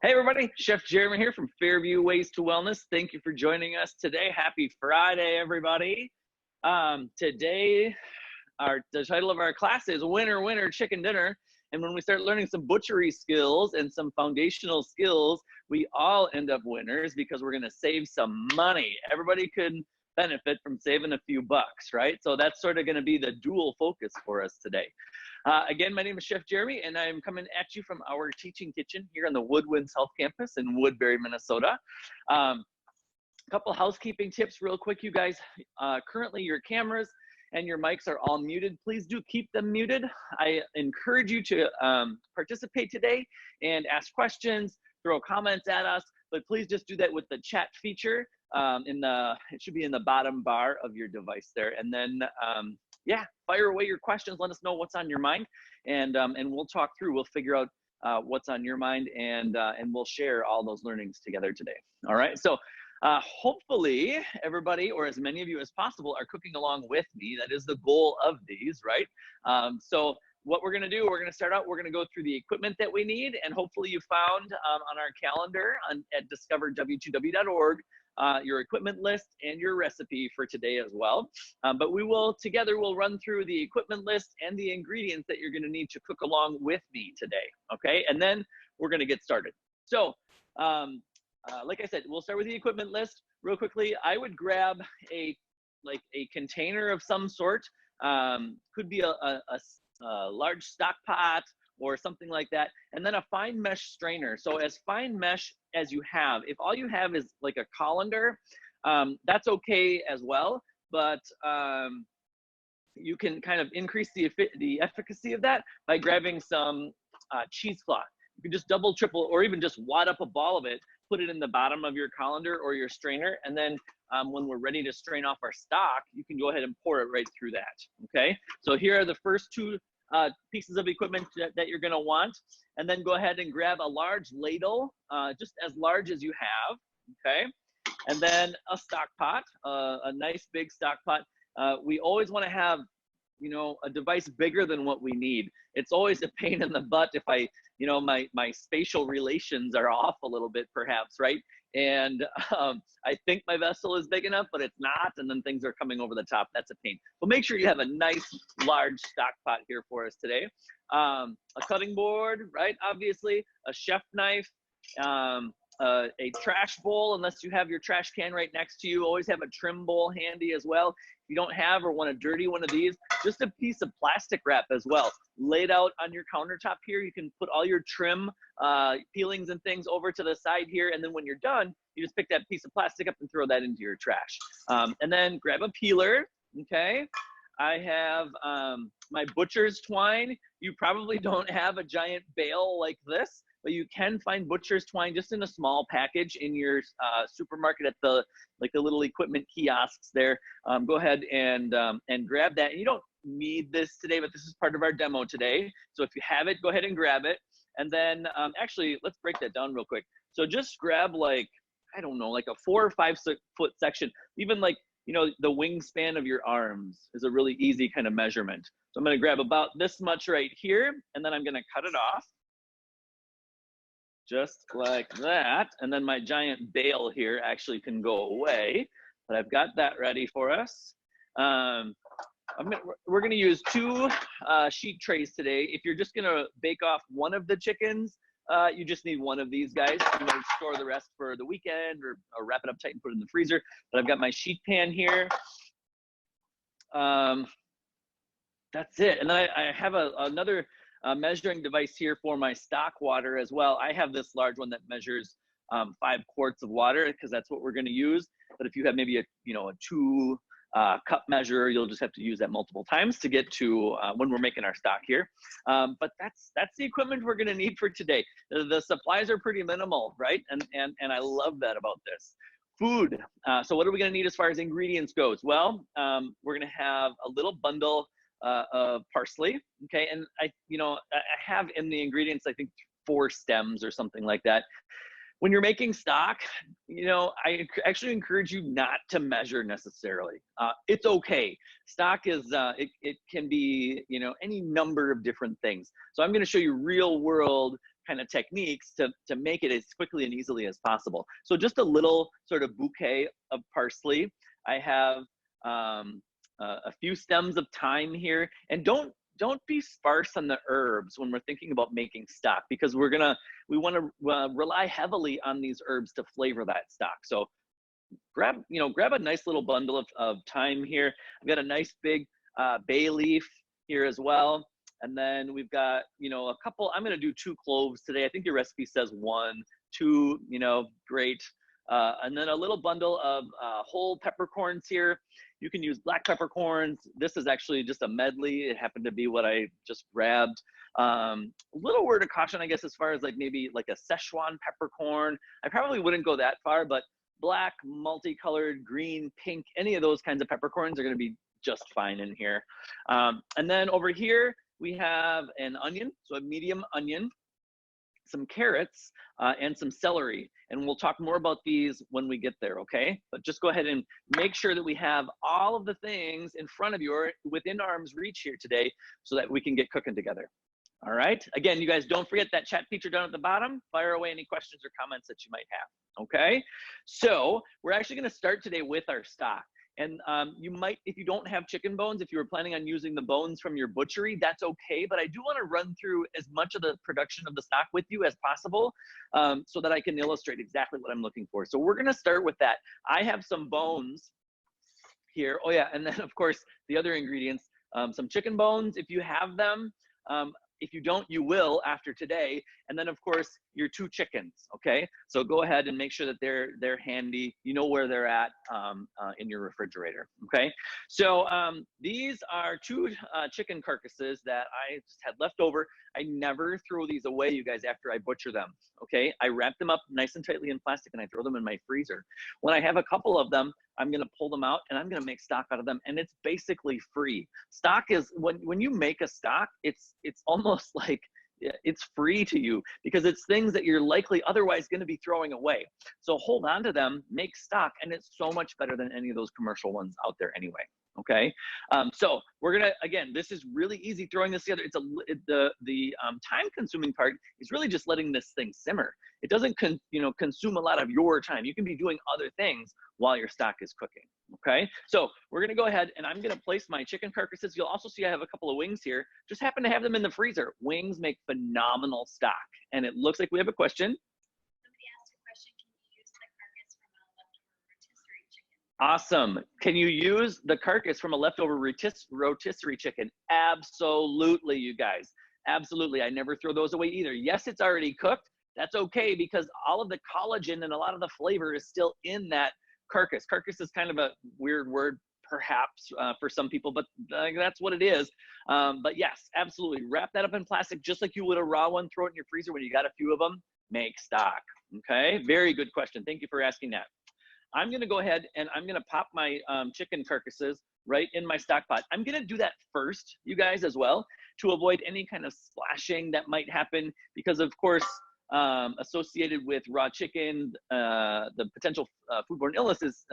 Hey everybody, Chef Jeremy here from Fairview Ways to Wellness. Thank you for joining us today. Happy Friday, everybody. Today, the title of our class is Winner, Winner, Chicken Dinner. And when we start learning some butchery skills and some foundational skills, we all end up winners because we're gonna save some money. Everybody could benefit from saving a few bucks, right? So that's sort of gonna be the dual focus for us today. Again, my name is Chef Jeremy, and I'm coming at you from our teaching kitchen here on the Woodwinds Health Campus in Woodbury, Minnesota. A couple housekeeping tips real quick, you guys. Currently, your cameras and your mics are all muted. Please do keep them muted. I encourage you to participate today and ask questions, throw comments at us, but please just do that with the chat feature. It should be in the bottom bar of your device there. And then, yeah, fire away your questions. Let us know what's on your mind, and we'll talk through. We'll figure out what's on your mind, and we'll share all those learnings together today. All right. So hopefully everybody, or as many of you as possible, are cooking along with me. That is the goal of these, right? So what we're going to do, we're going to start out, we're going to go through the equipment that we need, and hopefully you found on our calendar at discoverw2w.org your equipment list and your recipe for today as well. But we will, together, we'll run through the equipment list and the ingredients that you're going to need to cook along with me today, okay? And then we're going to get started. So, like I said, we'll start with the equipment list real quickly. I would grab a container of some sort. Could be a large stock pot or something like that, and then a fine mesh strainer. So as fine mesh as you have, if all you have is like a colander, that's okay as well, but you can kind of increase the efficacy of that by grabbing some cheesecloth. You can just double, triple, or even just wad up a ball of it, put it in the bottom of your colander or your strainer, and then when we're ready to strain off our stock, you can go ahead and pour it right through that, okay? So here are the first two pieces of equipment that you're gonna want, and then go ahead and grab a large ladle, just as large as you have, okay? And then a stock pot, a nice big stock pot. We always wanna have, you know, a device bigger than what we need. It's always a pain in the butt if you know, my spatial relations are off a little bit perhaps, right? And I think my vessel is big enough, but it's not, and then things are coming over the top. That's a pain. But make sure you have a nice large stock pot here for us today. A cutting board, right? Obviously, a chef knife, a trash bowl, unless you have your trash can right next to you. Always have a trim bowl handy as well. If you don't have or want to dirty one of these, just a piece of plastic wrap as well. Laid out on your countertop here, you can put all your trim peelings and things over to the side here, and then when you're done, you just pick that piece of plastic up and throw that into your trash. And then grab a peeler, okay? I have my butcher's twine. You probably don't have a giant bale like this, but you can find butcher's twine just in a small package in your supermarket at the little equipment kiosks there. Go ahead and grab that. And you don't need this today, but this is part of our demo today. So if you have it, go ahead and grab it. And then actually, let's break that down real quick. So just grab like, I don't know, like a 4 or 5 foot section, even like, you know, the wingspan of your arms is a really easy kind of measurement. So I'm gonna grab about this much right here, and then I'm gonna cut it off. Just like that. And then my giant bale here actually can go away, but I've got that ready for us. We're gonna use 2 sheet trays today. If you're just gonna bake off one of the chickens, you just need one of these guys. You know, store the rest for the weekend or wrap it up tight and put it in the freezer. But I've got my sheet pan here. That's it. And then I have another measuring device here for my stock water as well. I have this large one that measures 5 quarts of water because that's what we're going to use. But if you have maybe a 2 cup measure, you'll just have to use that multiple times to get to when we're making our stock here. But that's the equipment we're going to need for today. The supplies are pretty minimal, right? And I love that about this. Food. So what are we going to need as far as ingredients goes? Well, we're going to have a little bundle of parsley, okay, and I have in the ingredients, I think 4 stems or something like that. When you're making stock, you know, I actually encourage you not to measure necessarily. It's okay. Stock is, it can be, you know, any number of different things. So I'm going to show you real world kind of techniques to make it as quickly and easily as possible. So just a little sort of bouquet of parsley. I have a few stems of thyme here, and don't be sparse on the herbs when we're thinking about making stock, because we want to rely heavily on these herbs to flavor that stock. So grab a nice little bundle of thyme here. I've got a nice big bay leaf here as well. And then we've got, a couple, I'm going to do 2 cloves today. I think your recipe says 1, 2, great. And then a little bundle of whole peppercorns here. You can use black peppercorns. This is actually just a medley. It happened to be what I just grabbed. A little word of caution, I guess, as far as maybe a Szechuan peppercorn. I probably wouldn't go that far, but black, multicolored, green, pink, any of those kinds of peppercorns are going to be just fine in here. And then over here, we have an onion, so a medium onion, some carrots, and some celery. And we'll talk more about these when we get there, okay? But just go ahead and make sure that we have all of the things in front of you or within arm's reach here today so that we can get cooking together. All right? Again, you guys don't forget that chat feature down at the bottom. Fire away any questions or comments that you might have, okay? So we're actually gonna start today with our stock. And you might, if you don't have chicken bones, if you were planning on using the bones from your butchery, that's okay. But I do want to run through as much of the production of the stock with you as possible so that I can illustrate exactly what I'm looking for. So we're going to start with that. I have some bones here. Oh yeah, and then of course the other ingredients, some chicken bones if you have them. If you don't, you will after today. And then of course your 2 chickens, okay? So go ahead and make sure that they're handy. You know where they're at in your refrigerator, okay? So these are 2 chicken carcasses that I just had left over. I never throw these away, you guys, after I butcher them, okay? I wrap them up nice and tightly in plastic and I throw them in my freezer. When I have a couple of them, I'm gonna pull them out and I'm gonna make stock out of them, and it's basically free. Stock is, when you make a stock, it's almost like it's free to you because it's things that you're likely otherwise gonna be throwing away. So hold on to them, make stock, and it's so much better than any of those commercial ones out there anyway. Okay, so we're gonna, again, this is really easy throwing this together. It's the time-consuming part is really just letting this thing simmer. It doesn't consume a lot of your time. You can be doing other things while your stock is cooking. Okay, so we're gonna go ahead and I'm gonna place my chicken carcasses. You'll also see I have a couple of wings here. Just happen to have them in the freezer. Wings make phenomenal stock, and it looks like we have a question. Awesome. Can you use the carcass from a leftover rotisserie chicken? Absolutely, you guys. Absolutely. I never throw those away either. Yes, it's already cooked. That's okay because all of the collagen and a lot of the flavor is still in that carcass. Carcass is kind of a weird word, perhaps, for some people, but that's what it is. But yes, absolutely. Wrap that up in plastic just like you would a raw one. Throw it in your freezer when you got a few of them. Make stock. Okay. Very good question. Thank you for asking that. I'm gonna go ahead and I'm gonna pop my chicken carcasses right in my stock pot. I'm gonna do that first, you guys, as well, to avoid any kind of splashing that might happen because, of course, associated with raw chicken, the potential foodborne illness is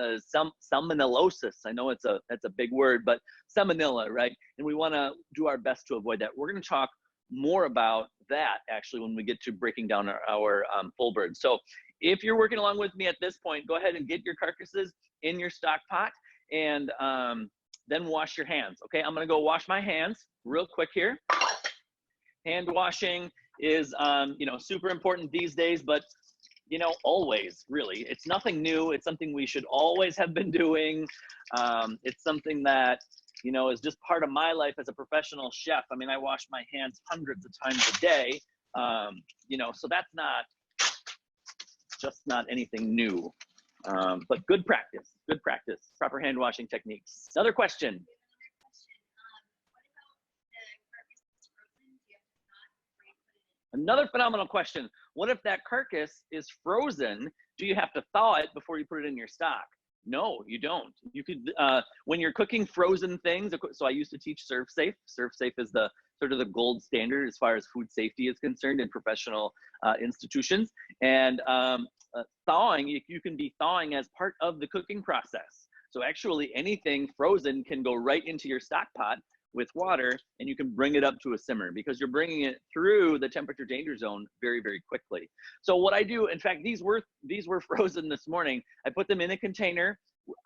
salmonellosis. I know that's a big word, but salmonella, right? And we wanna do our best to avoid that. We're gonna talk more about that actually when we get to breaking down our full bird. So if you're working along with me at this point, go ahead and get your carcasses in your stock pot and then wash your hands. Okay, I'm gonna go wash my hands real quick here. Hand washing is super important these days, but always really. It's nothing new. It's something we should always have been doing. It's something that is just part of my life as a professional chef. I mean, I wash my hands hundreds of times a day. So that's not anything new, but good practice, proper hand washing techniques. Another question. Another phenomenal question. What if that carcass is frozen? Do you have to thaw it before you put it in your stock? No, you don't. You could, when you're cooking frozen things, so I used to teach ServSafe. ServSafe is the sort of the gold standard as far as food safety is concerned in professional institutions. And thawing, you can be thawing as part of the cooking process. So actually anything frozen can go right into your stock pot with water, and you can bring it up to a simmer because you're bringing it through the temperature danger zone very, very quickly. So what I do, in fact, these were frozen this morning. I put them in a container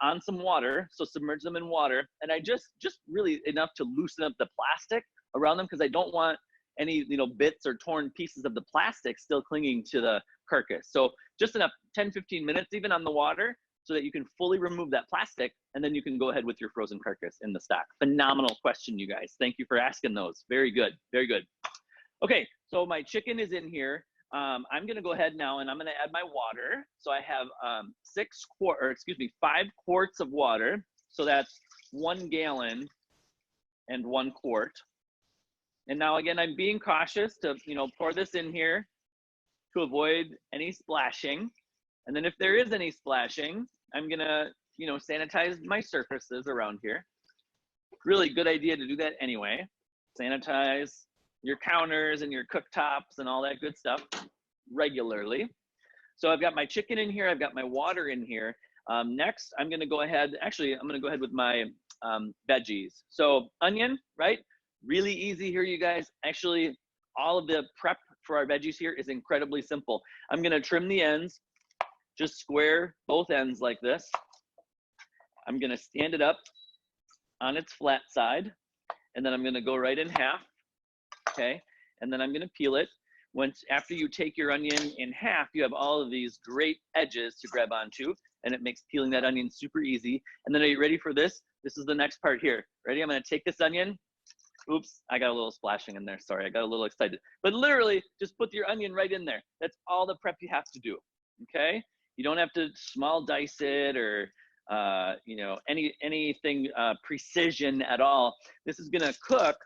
on some water, so submerge them in water, and I just really enough to loosen up the plastic around them because I don't want any bits or torn pieces of the plastic still clinging to the carcass. So just enough, 10-15 minutes even on the water, so that you can fully remove that plastic, and then you can go ahead with your frozen carcass in the stock. Phenomenal question, you guys. Thank you for asking those. Very good, very good. Okay, so my chicken is in here. I'm gonna go ahead now and I'm gonna add my water. So I have 5 quarts of water. So that's 1 gallon and 1 quart. And now again, I'm being cautious to pour this in here to avoid any splashing. And then if there is any splashing, I'm gonna sanitize my surfaces around here. Really good idea to do that anyway. Sanitize your counters and your cooktops and all that good stuff regularly. So I've got my chicken in here, I've got my water in here. Next, I'm gonna go ahead, I'm gonna go ahead with my veggies. So onion, right? Really easy here, you guys. Actually, all of the prep for our veggies here is incredibly simple. I'm gonna trim the ends, just square both ends like this. I'm gonna stand it up on its flat side, and then I'm gonna go right in half, okay? And then I'm gonna peel it. After you take your onion in half, you have all of these great edges to grab onto, and it makes peeling that onion super easy. And then are you ready for this? This is the next part here. Ready? I'm gonna take this onion. Oops, I got a little splashing in there. Sorry, I got a little excited. But literally, just put your onion right in there. That's all the prep you have to do, okay? You don't have to small dice it or anything precision at all. This is gonna cook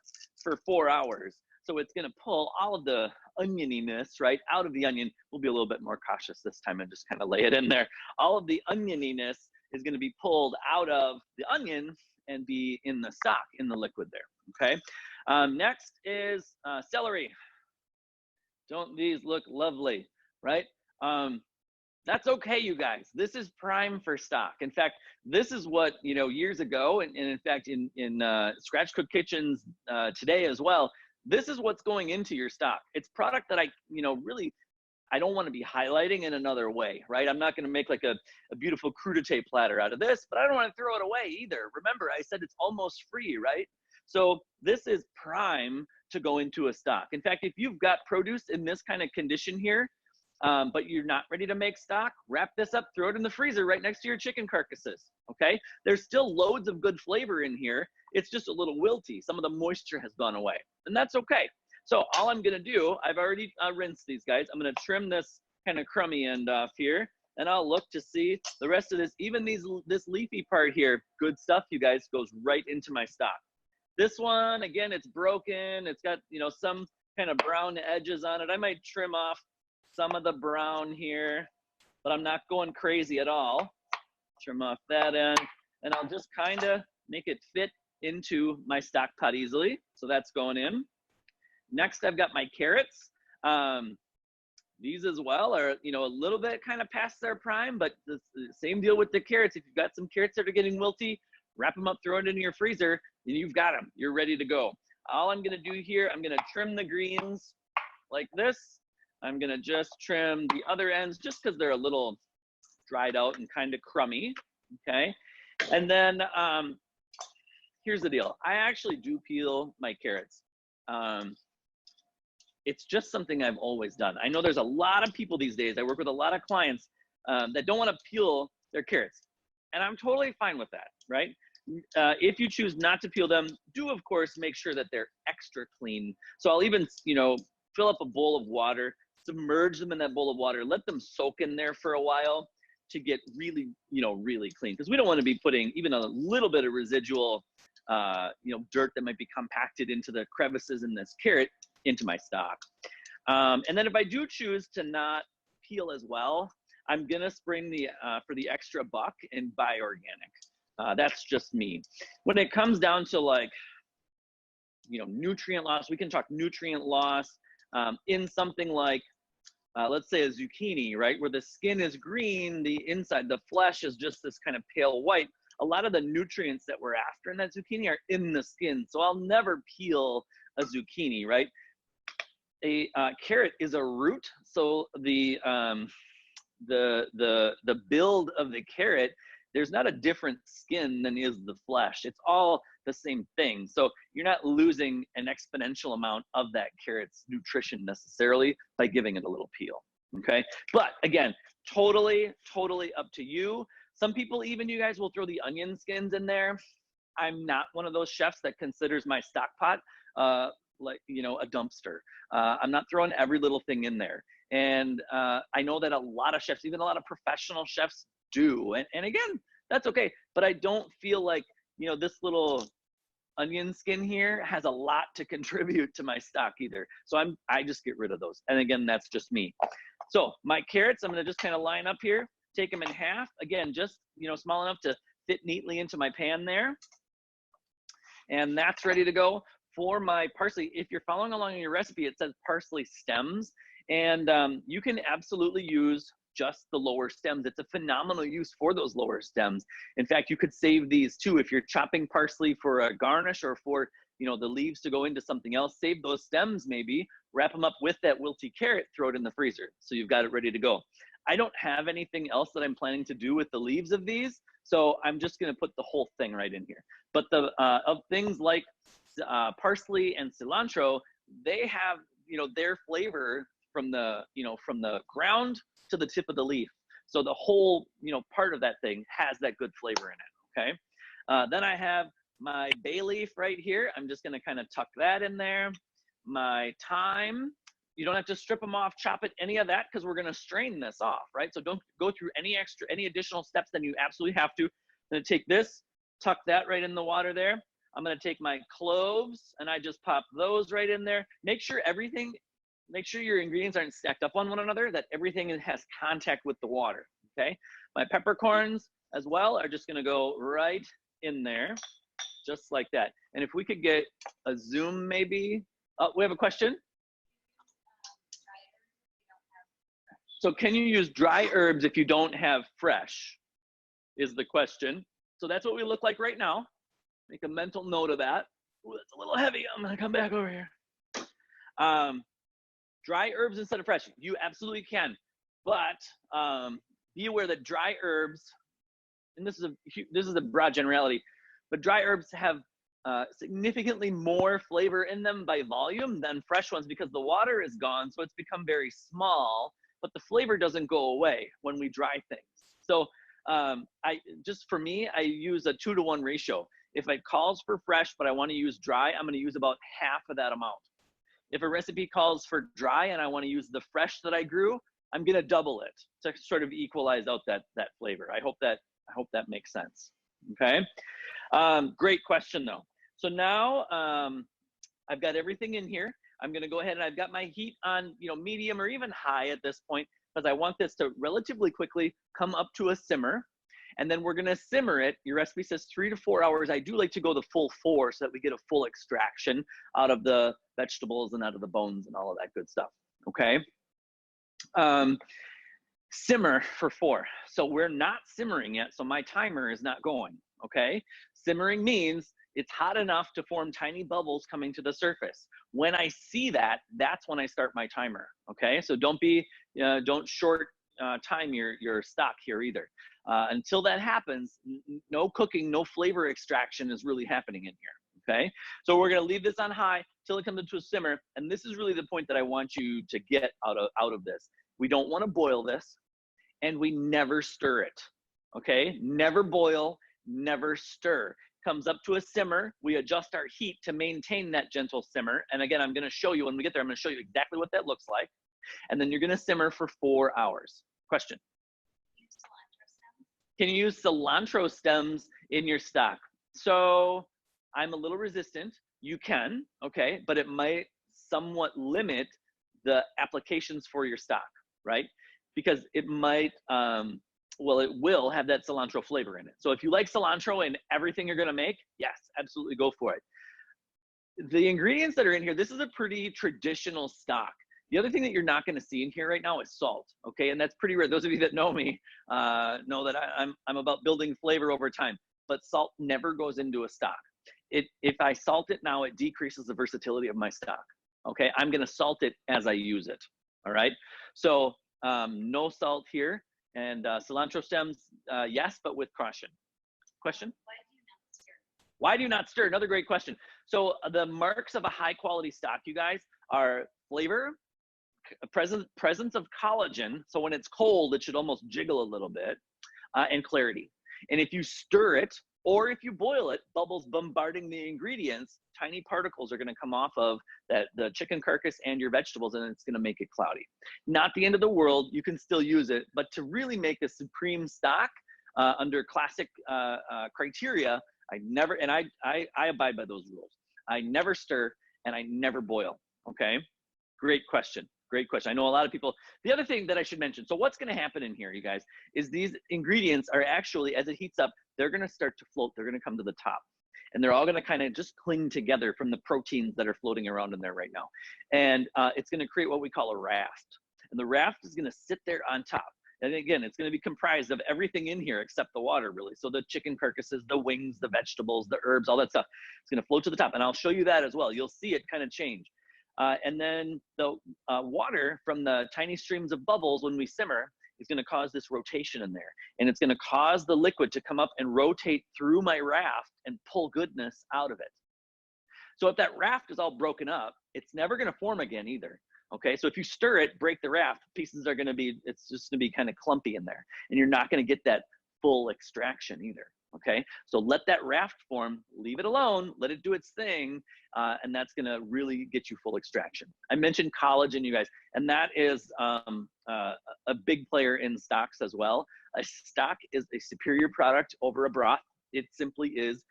for 4 hours. So it's gonna pull all of the onioniness right out of the onion. We'll be a little bit more cautious this time and just kind of lay it in there. All of the onioniness is gonna be pulled out of the onion and be in the stock, in the liquid there, okay? Next is celery. Don't these look lovely, right? That's okay, you guys. This is prime for stock. In fact, this is what, years ago, and in fact, in Scratch Cook Kitchens today as well, this is what's going into your stock. It's product that I don't want to be highlighting in another way, right? I'm not going to make like a beautiful crudité platter out of this, but I don't want to throw it away either. Remember, I said it's almost free, right? So this is prime to go into a stock. In fact, if you've got produce in this kind of condition here, but you're not ready to make stock, wrap this up, throw it in the freezer right next to your chicken carcasses, okay? There's still loads of good flavor in here. It's just a little wilty. Some of the moisture has gone away, and that's okay. So all I'm gonna do, I've already rinsed these guys. I'm gonna trim this kind of crummy end off here, and I'll look to see the rest of this, even this leafy part here, good stuff, you guys, goes right into my stock. This one, again, it's broken. It's got, some kind of brown edges on it. I might trim off some of the brown here, but I'm not going crazy at all. Trim off that end, and I'll just kind of make it fit into my stock pot easily. So that's going in. Next, I've got my carrots. These as well are, a little bit kind of past their prime, but the same deal with the carrots. If you've got some carrots that are getting wilty, wrap them up, throw it into your freezer, and you've got them. You're ready to go. All I'm gonna do here, I'm gonna trim the greens like this. I'm gonna just trim the other ends just because they're a little dried out and kind of crummy, okay? And then here's the deal. I actually do peel my carrots. It's just something I've always done. I know there's a lot of people these days, I work with a lot of clients that don't wanna peel their carrots. And I'm totally fine with that, right? If you choose not to peel them, do of course make sure that they're extra clean. So I'll even, fill up a bowl of water, submerge them in that bowl of water, let them soak in there for a while to get really, really clean. Because we don't want to be putting even a little bit of residual, dirt that might be compacted into the crevices in this carrot into my stock. And then if I do choose to not peel as well, I'm gonna spring for the extra buck and buy organic. That's just me. When it comes down to like, nutrient loss, we can talk nutrient loss in something like, let's say a zucchini, right? Where the skin is green, the inside, the flesh is just this kind of pale white. a lot of the nutrients that we're after in that zucchini are in the skin. So I'll never peel a zucchini, right? A carrot is a root, so the build of the carrot, there's not a different skin than is the flesh. It's all the same thing. So you're not losing an exponential amount of that carrot's nutrition necessarily by giving it a little peel. Okay, but again, totally up to you. Some people, even you guys, will throw the onion skins in there. I'm not one of those chefs that considers my stock pot like, you know, a dumpster. I'm not throwing every little thing in there. And I know that a lot of chefs, even a lot of professional chefs do. And again, that's okay. But I don't feel like, you know, this little onion skin here has a lot to contribute to my stock either. So I just get rid of those. And again, that's just me. So my carrots, I'm gonna just kind of line up here, take them in half. Again, just, you know, small enough to fit neatly into my pan there. And that's ready to go. For my parsley, if you're following along in your recipe, it says parsley stems. And you can absolutely use just the lower stems. It's a phenomenal use for those lower stems. In fact, you could save these too. If you're chopping parsley for a garnish or for, you know, the leaves to go into something else, save those stems maybe, wrap them up with that wilty carrot, throw it in the freezer. So you've got it ready to go. I don't have anything else that I'm planning to do with the leaves of these. So I'm just gonna put the whole thing right in here. But the of things like parsley and cilantro, they have, you know, their flavor from the, you know, from the ground to the tip of the leaf. So the whole, you know, part of that thing has that good flavor in it, okay? Then I have my bay leaf right here. I'm just gonna kind of tuck that in there. My thyme, you don't have to strip them off, chop it, any of that, because we're gonna strain this off, right? So don't go through any additional steps than you absolutely have to. I'm gonna take this, tuck that right in the water there. I'm gonna take my cloves and I just pop those right in there. Make sure your ingredients aren't stacked up on one another, that everything has contact with the water, okay? My peppercorns as well are just gonna go right in there, just like that. And if we could get a zoom maybe. Oh, we have a question? So can you use dry herbs if you don't have fresh, is the question. So that's what we look like right now. Make a mental note of that. Ooh, that's a little heavy. I'm gonna come back over here. Dry herbs instead of fresh, you absolutely can. But be aware that dry herbs, and this is a broad generality, but dry herbs have significantly more flavor in them by volume than fresh ones because the water is gone, so it's become very small, but the flavor doesn't go away when we dry things. So for me, I use a 2-to-1 ratio. If it calls for fresh, but I want to use dry, I'm going to use about half of that amount. If a recipe calls for dry and I want to use the fresh that I grew, I'm going to double it to sort of equalize out that flavor. I hope that makes sense. Okay. Great question though. So now I've got everything in here. I'm going to go ahead and I've got my heat on, you know, medium or even high at this point, because I want this to relatively quickly come up to a simmer. And then we're gonna simmer it. Your recipe says 3 to 4 hours. I do like to go the full 4 so that we get a full extraction out of the vegetables and out of the bones and all of that good stuff, okay? Simmer for 4. So we're not simmering yet, so my timer is not going, okay? Simmering means it's hot enough to form tiny bubbles coming to the surface. When I see that, that's when I start my timer, okay? So don't short time your stock here either. Until that happens, no cooking, no flavor extraction is really happening in here, okay? So we're gonna leave this on high till it comes into a simmer, and this is really the point that I want you to get out of this. We don't wanna boil this, and we never stir it, okay? Never boil, never stir. Comes up to a simmer, we adjust our heat to maintain that gentle simmer, and again, I'm gonna show you when we get there, I'm gonna show you exactly what that looks like, and then you're gonna simmer for 4 hours. Question? Can you use cilantro stems in your stock? So I'm a little resistant. You can, okay, but it might somewhat limit the applications for your stock, right? Because it might, well, it will have that cilantro flavor in it. So if you like cilantro in everything you're gonna make, yes, absolutely go for it. The ingredients that are in here, this is a pretty traditional stock. The other thing that you're not going to see in here right now is salt, okay? And that's pretty rare. Those of you that know me know that I'm about building flavor over time. but salt never goes into a stock. If I salt it now, it decreases the versatility of my stock. Okay, I'm gonna salt it as I use it. All right, so no salt here, and cilantro stems, yes, but with caution. Question? Why do you not stir? Another great question. So the marks of a high quality stock, you guys, are flavor, presence of collagen. So when it's cold, it should almost jiggle a little bit, and clarity. And if you stir it, or if you boil it, bubbles bombarding the ingredients, tiny particles are going to come off of the chicken carcass and your vegetables, and it's going to make it cloudy. Not the end of the world. You can still use it, but to really make a supreme stock under classic criteria, I never, and I abide by those rules. I never stir and I never boil. Okay, great question. Great question. I know a lot of people. The other thing that I should mention, so what's going to happen in here, you guys, is these ingredients are actually, as it heats up, they're going to start to float. They're going to come to the top. And they're all going to kind of just cling together from the proteins that are floating around in there right now. And it's going to create what we call a raft. And the raft is going to sit there on top. And again, it's going to be comprised of everything in here except the water, really. So the chicken carcasses, the wings, the vegetables, the herbs, all that stuff. It's going to float to the top. And I'll show you that as well. You'll see it kind of change. And then the water from the tiny streams of bubbles when we simmer is going to cause this rotation in there. And it's going to cause the liquid to come up and rotate through my raft and pull goodness out of it. So if that raft is all broken up, it's never going to form again either. Okay, so if you stir it, break the raft, pieces are going to be, it's just going to be kind of clumpy in there. And you're not going to get that full extraction either. Okay, so let that raft form, leave it alone, let it do its thing, and that's going to really get you full extraction. I mentioned collagen, you guys, and that is a big player in stocks as well. A stock is a superior product over a broth. It simply is.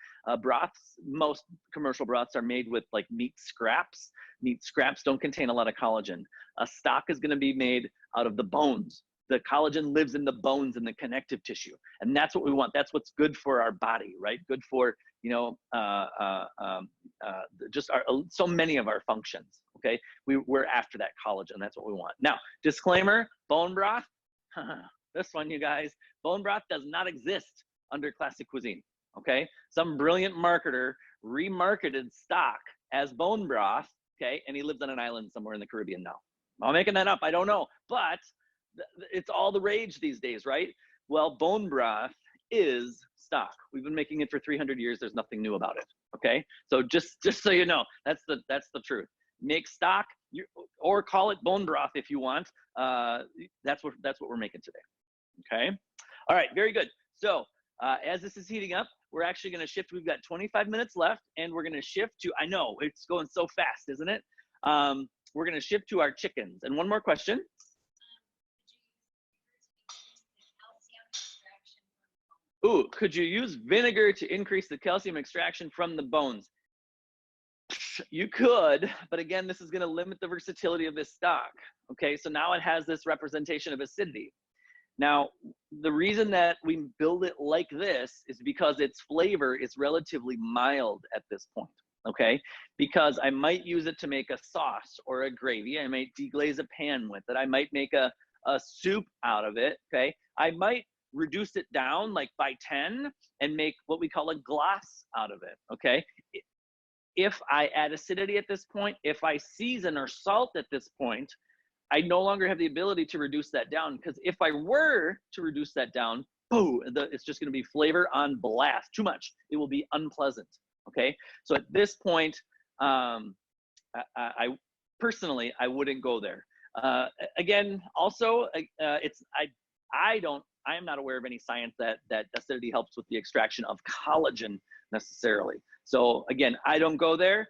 Broths, most commercial broths are made with like meat scraps. Meat scraps don't contain a lot of collagen. A stock is going to be made out of the bones. The collagen lives in the bones and the connective tissue, and that's what we want. That's what's good for our body, right? Good for, you know, just so many of our functions. Okay, we're after that collagen. That's what we want. Now, disclaimer: bone broth. This one, you guys, bone broth does not exist under classic cuisine. Okay, some brilliant marketer remarketed stock as bone broth. Okay, and he lives on an island somewhere in the Caribbean now. I'm making that up. I don't know, but it's all the rage these days, right? Well, bone broth is stock. We've been making it for 300 years. There's nothing new about it. Okay, so just so you know, that's the truth. Make stock, or call it bone broth if you want. That's what we're making today. Okay, all right, very good. So as this is heating up, we're actually going to shift. We've got 25 minutes left, and we're going to shift to. I know it's going so fast, isn't it? We're going to shift to our chickens. And one more question. Ooh, could you use vinegar to increase the calcium extraction from the bones? You could, but again, this is going to limit the versatility of this stock. Okay, so now it has this representation of acidity. Now, the reason that we build it like this is because its flavor is relatively mild at this point. Okay, because I might use it to make a sauce or a gravy. I might deglaze a pan with it. I might make a soup out of it. Okay, I might reduce it down like by 10 and make what we call a glace out of it. Okay, if I add acidity at this point, if I season or salt at this point, I no longer have the ability to reduce that down, because if I were to reduce that down, boom, it's just going to be flavor on blast. Too much. It will be unpleasant. Okay, so at this point, I personally, I wouldn't go there. Again, also, I am not aware of any science that acidity helps with the extraction of collagen necessarily. So again, I don't go there,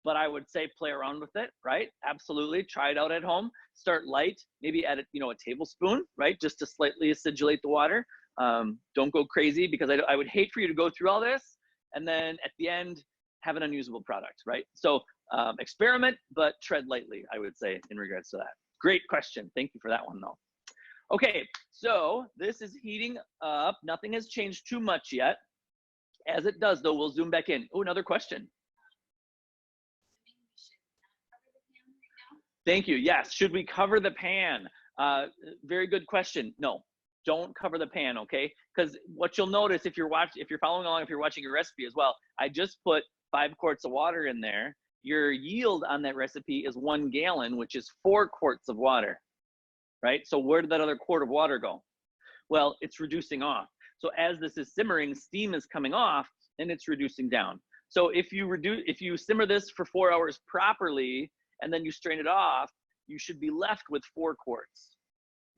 but I would say play around with it, right? Absolutely, try it out at home. Start light, maybe add a tablespoon, right? Just to slightly acidulate the water. Don't go crazy, because I would hate for you to go through all this and then at the end have an unusable product, right? So experiment, but tread lightly, I would say, in regards to that. Great question. Thank you for that one, though. Okay, so this is heating up. Nothing has changed too much yet. As it does, though, we'll zoom back in. Oh, another question. Thank you. Yes. Should we cover the pan? Very good question. No. don't cover the pan, okay? Because what you'll notice if you're following along, if you're watching your recipe as well, I just put 5 quarts of water in there. Your yield on that recipe is 1 gallon, which is 4 quarts of water, right? So where did that other quart of water go? Well, it's reducing off. So as this is simmering, steam is coming off and it's reducing down. So if you simmer this for 4 hours properly and then you strain it off, you should be left with 4 quarts.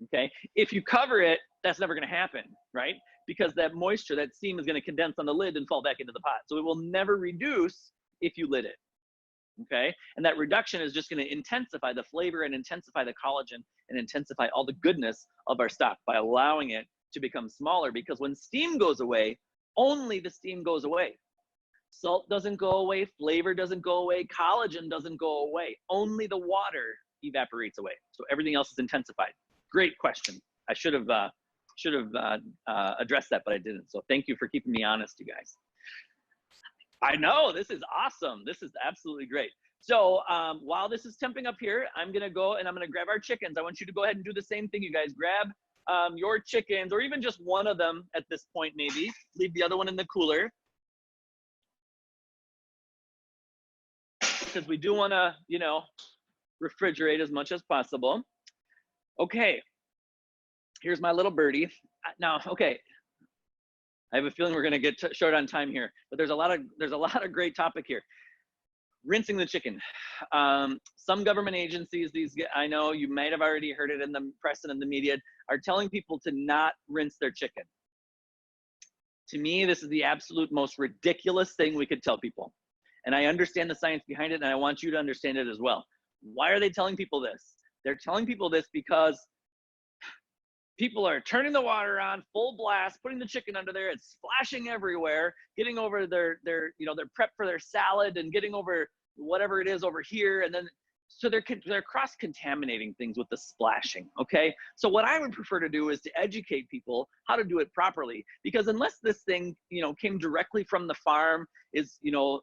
Okay, if you cover it, that's never going to happen, right? Because that moisture, that steam is going to condense on the lid and fall back into the pot. So it will never reduce if you lid it. Okay, and that reduction is just going to intensify the flavor and intensify the collagen and intensify all the goodness of our stock by allowing it to become smaller. Because when steam goes away, only the steam goes away. Salt doesn't go away, flavor doesn't go away, collagen doesn't go away. Only the water evaporates away. So everything else is intensified. Great question. I should have addressed that, but I didn't. So thank you for keeping me honest, you guys. I know, this is awesome. This is absolutely great. So while this is temping up here, I'm gonna go and I'm gonna grab our chickens. I want you to go ahead and do the same thing, you guys. Grab your chickens, or even just one of them at this point, maybe. Leave the other one in the cooler. Because we do wanna, you know, refrigerate as much as possible. Okay, here's my little birdie. Now, okay, I have a feeling we're gonna get short on time here, but there's a lot of great topic here. Rinsing the chicken. Some government agencies, I know you might have already heard it in the press and in the media, are telling people to not rinse their chicken. To me, this is the absolute most ridiculous thing we could tell people. And I understand the science behind it, and I want you to understand it as well. Why are they telling people this? They're telling people this because people are turning the water on full blast, putting the chicken under there, it's splashing everywhere, getting over their prep for their salad and getting over whatever it is over here. And then, so they're cross-contaminating things with the splashing, okay? So what I would prefer to do is to educate people how to do it properly, because unless this thing, you know, came directly from the farm, is, you know,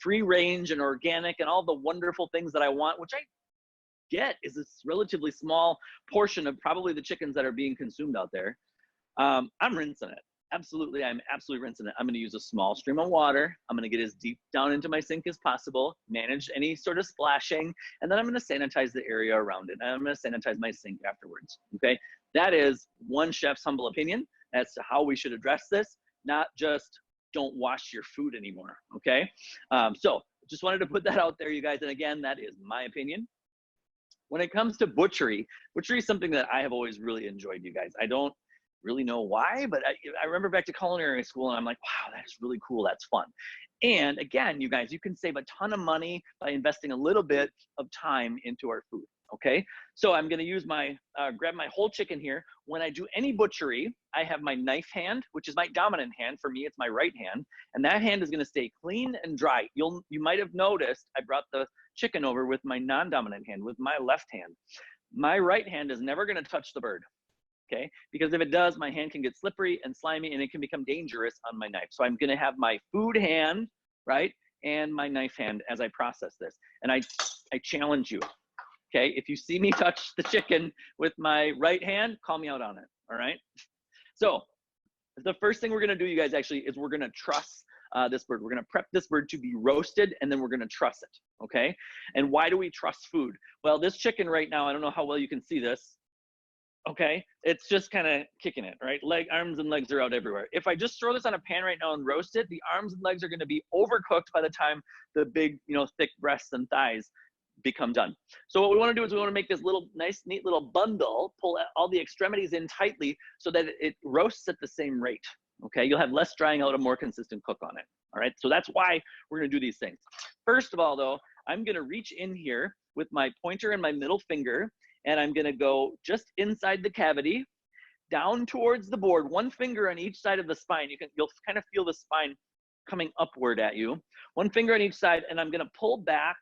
free range and organic and all the wonderful things that I want, which I get is this relatively small portion of probably the chickens that are being consumed out there. I'm rinsing it. Absolutely, I'm absolutely rinsing it. I'm going to use a small stream of water. I'm going to get as deep down into my sink as possible, manage any sort of splashing, and then I'm going to sanitize the area around it. And I'm going to sanitize my sink afterwards, okay? That is one chef's humble opinion as to how we should address this, not just don't wash your food anymore, okay? So just wanted to put that out there, you guys. And again, that is my opinion. When it comes to butchery is something that I have always really enjoyed, you guys. I don't really know why, but I remember back to culinary school and I'm like, wow, that's really cool, that's fun. And again, you guys, you can save a ton of money by investing a little bit of time into our food, okay? So I'm gonna use grab my whole chicken here. When I do any butchery, I have my knife hand, which is my dominant hand. For me, it's my right hand, and that hand is gonna stay clean and dry. You might have noticed I brought the chicken over with my non-dominant hand, with my left hand. My right hand is never gonna touch the bird, okay? Because if it does, my hand can get slippery and slimy and it can become dangerous on my knife. So I'm gonna have my food hand, right? And my knife hand as I process this. And I challenge you, okay? If you see me touch the chicken with my right hand, call me out on it, all right? So the first thing we're gonna do, you guys, actually, is we're gonna truss this bird. We're gonna prep this bird to be roasted, and then we're gonna truss it, okay? And why do we truss food? Well, this chicken right now, I don't know how well you can see this, okay? It's just kind of kicking it, right? Arms and legs are out everywhere. If I just throw this on a pan right now and roast it, the arms and legs are gonna be overcooked by the time the big, you know, thick breasts and thighs become done. So what we wanna do is we wanna make this little nice, neat little bundle, pull all the extremities in tightly so that it roasts at the same rate, okay? You'll have less drying out, a more consistent cook on it, all right? So that's why we're gonna do these things. First of all, though, I'm gonna reach in here with my pointer and my middle finger, and I'm gonna go just inside the cavity, down towards the board, one finger on each side of the spine. You'll kind of feel the spine coming upward at you. One finger on each side, and I'm gonna pull back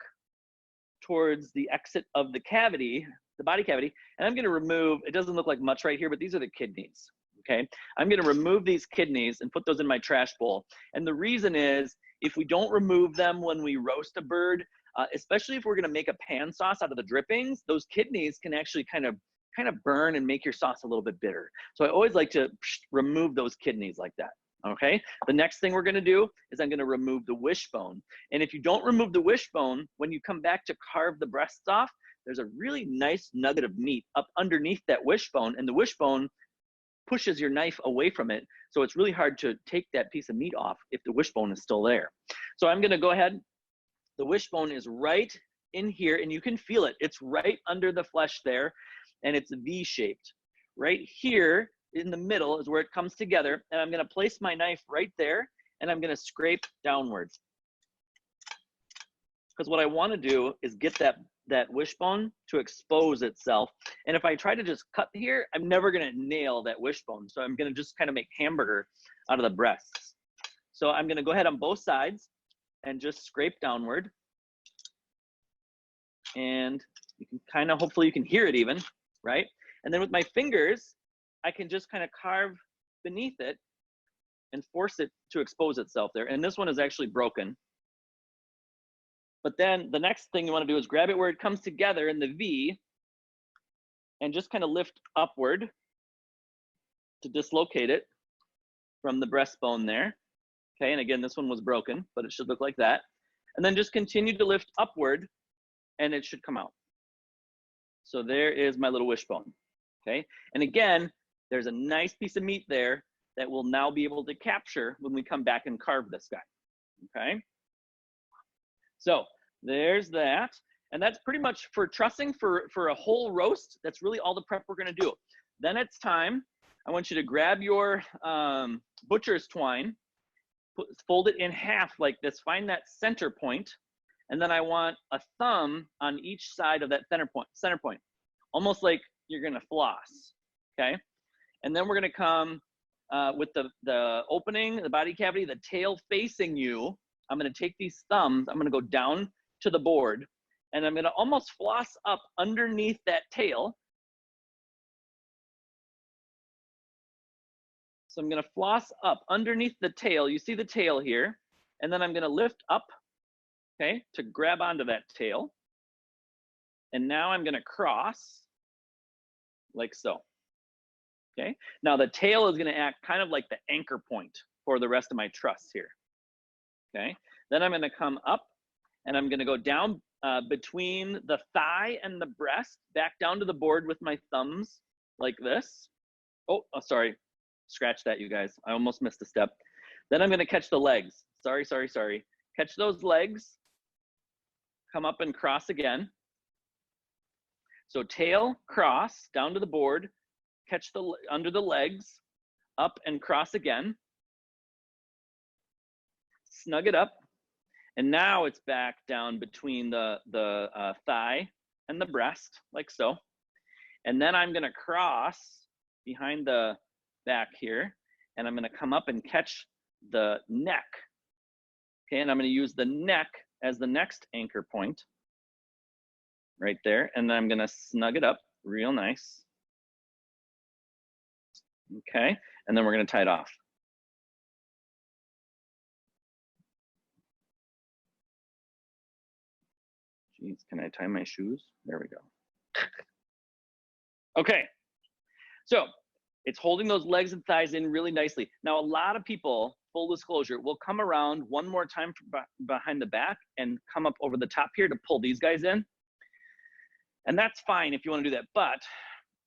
towards the exit of the cavity, the body cavity, and I'm gonna remove, it doesn't look like much right here, but these are the kidneys, okay? I'm gonna remove these kidneys and put those in my trash bowl. And the reason is, if we don't remove them when we roast a bird, especially if we're gonna make a pan sauce out of the drippings, those kidneys can actually kind of kind of burn and make your sauce a little bit bitter. So I always like to remove those kidneys like that. Okay, the next thing we're gonna do is I'm gonna remove the wishbone. And if you don't remove the wishbone, when you come back to carve the breasts off, there's a really nice nugget of meat up underneath that wishbone, and the wishbone pushes your knife away from it. So it's really hard to take that piece of meat off if the wishbone is still there. So I'm gonna go ahead, the wishbone is right in here and you can feel it. It's right under the flesh there and it's V-shaped. Right here in the middle is where it comes together, and I'm gonna place my knife right there and I'm gonna scrape downwards. Because what I wanna do is get that wishbone to expose itself. And if I try to just cut here, I'm never gonna nail that wishbone. So I'm gonna just kind of make hamburger out of the breasts. So I'm gonna go ahead on both sides and just scrape downward. And you can kind of, hopefully you can hear it even, right? And then with my fingers, I can just kind of carve beneath it and force it to expose itself there. And this one is actually broken. But then the next thing you want to do is grab it where it comes together in the V and just kind of lift upward to dislocate it from the breastbone there. Okay, and again, this one was broken, but it should look like that. And then just continue to lift upward and it should come out. So there is my little wishbone. Okay, and again, there's a nice piece of meat there that we'll now be able to capture when we come back and carve this guy. Okay, so there's that. And that's pretty much for trussing for a whole roast. That's really all the prep we're gonna do. Then it's time, I want you to grab your butcher's twine, fold it in half like this, find that center point, and then I want a thumb on each side of that center point, almost like you're gonna floss, okay? And then we're gonna come with the opening, the body cavity, the tail facing you. I'm gonna take these thumbs, I'm gonna go down to the board, and I'm gonna almost floss up underneath that tail. So I'm gonna floss up underneath the tail. You see the tail here, and then I'm gonna lift up, okay, to grab onto that tail. And now I'm gonna cross like so. Okay, now the tail is gonna act kind of like the anchor point for the rest of my truss here. Okay, then I'm gonna come up and I'm gonna go down between the thigh and the breast, back down to the board with my thumbs like this. Oh, sorry, scratch that, you guys. I almost missed a step. Then I'm gonna catch the legs. Sorry. Catch those legs, come up and cross again. So tail, cross, down to the board, catch the under the legs, up and cross again. Snug it up. And now it's back down between the thigh and the breast, like so. And then I'm gonna cross behind the back here, and I'm gonna come up and catch the neck. Okay, and I'm gonna use the neck as the next anchor point right there. And then I'm gonna snug it up real nice. Okay, and then we're gonna tie it off. Jeez, can I tie my shoes? There we go. Okay, so it's holding those legs and thighs in really nicely. Now, a lot of people, full disclosure, will come around one more time behind the back and come up over the top here to pull these guys in. And that's fine if you want to do that. But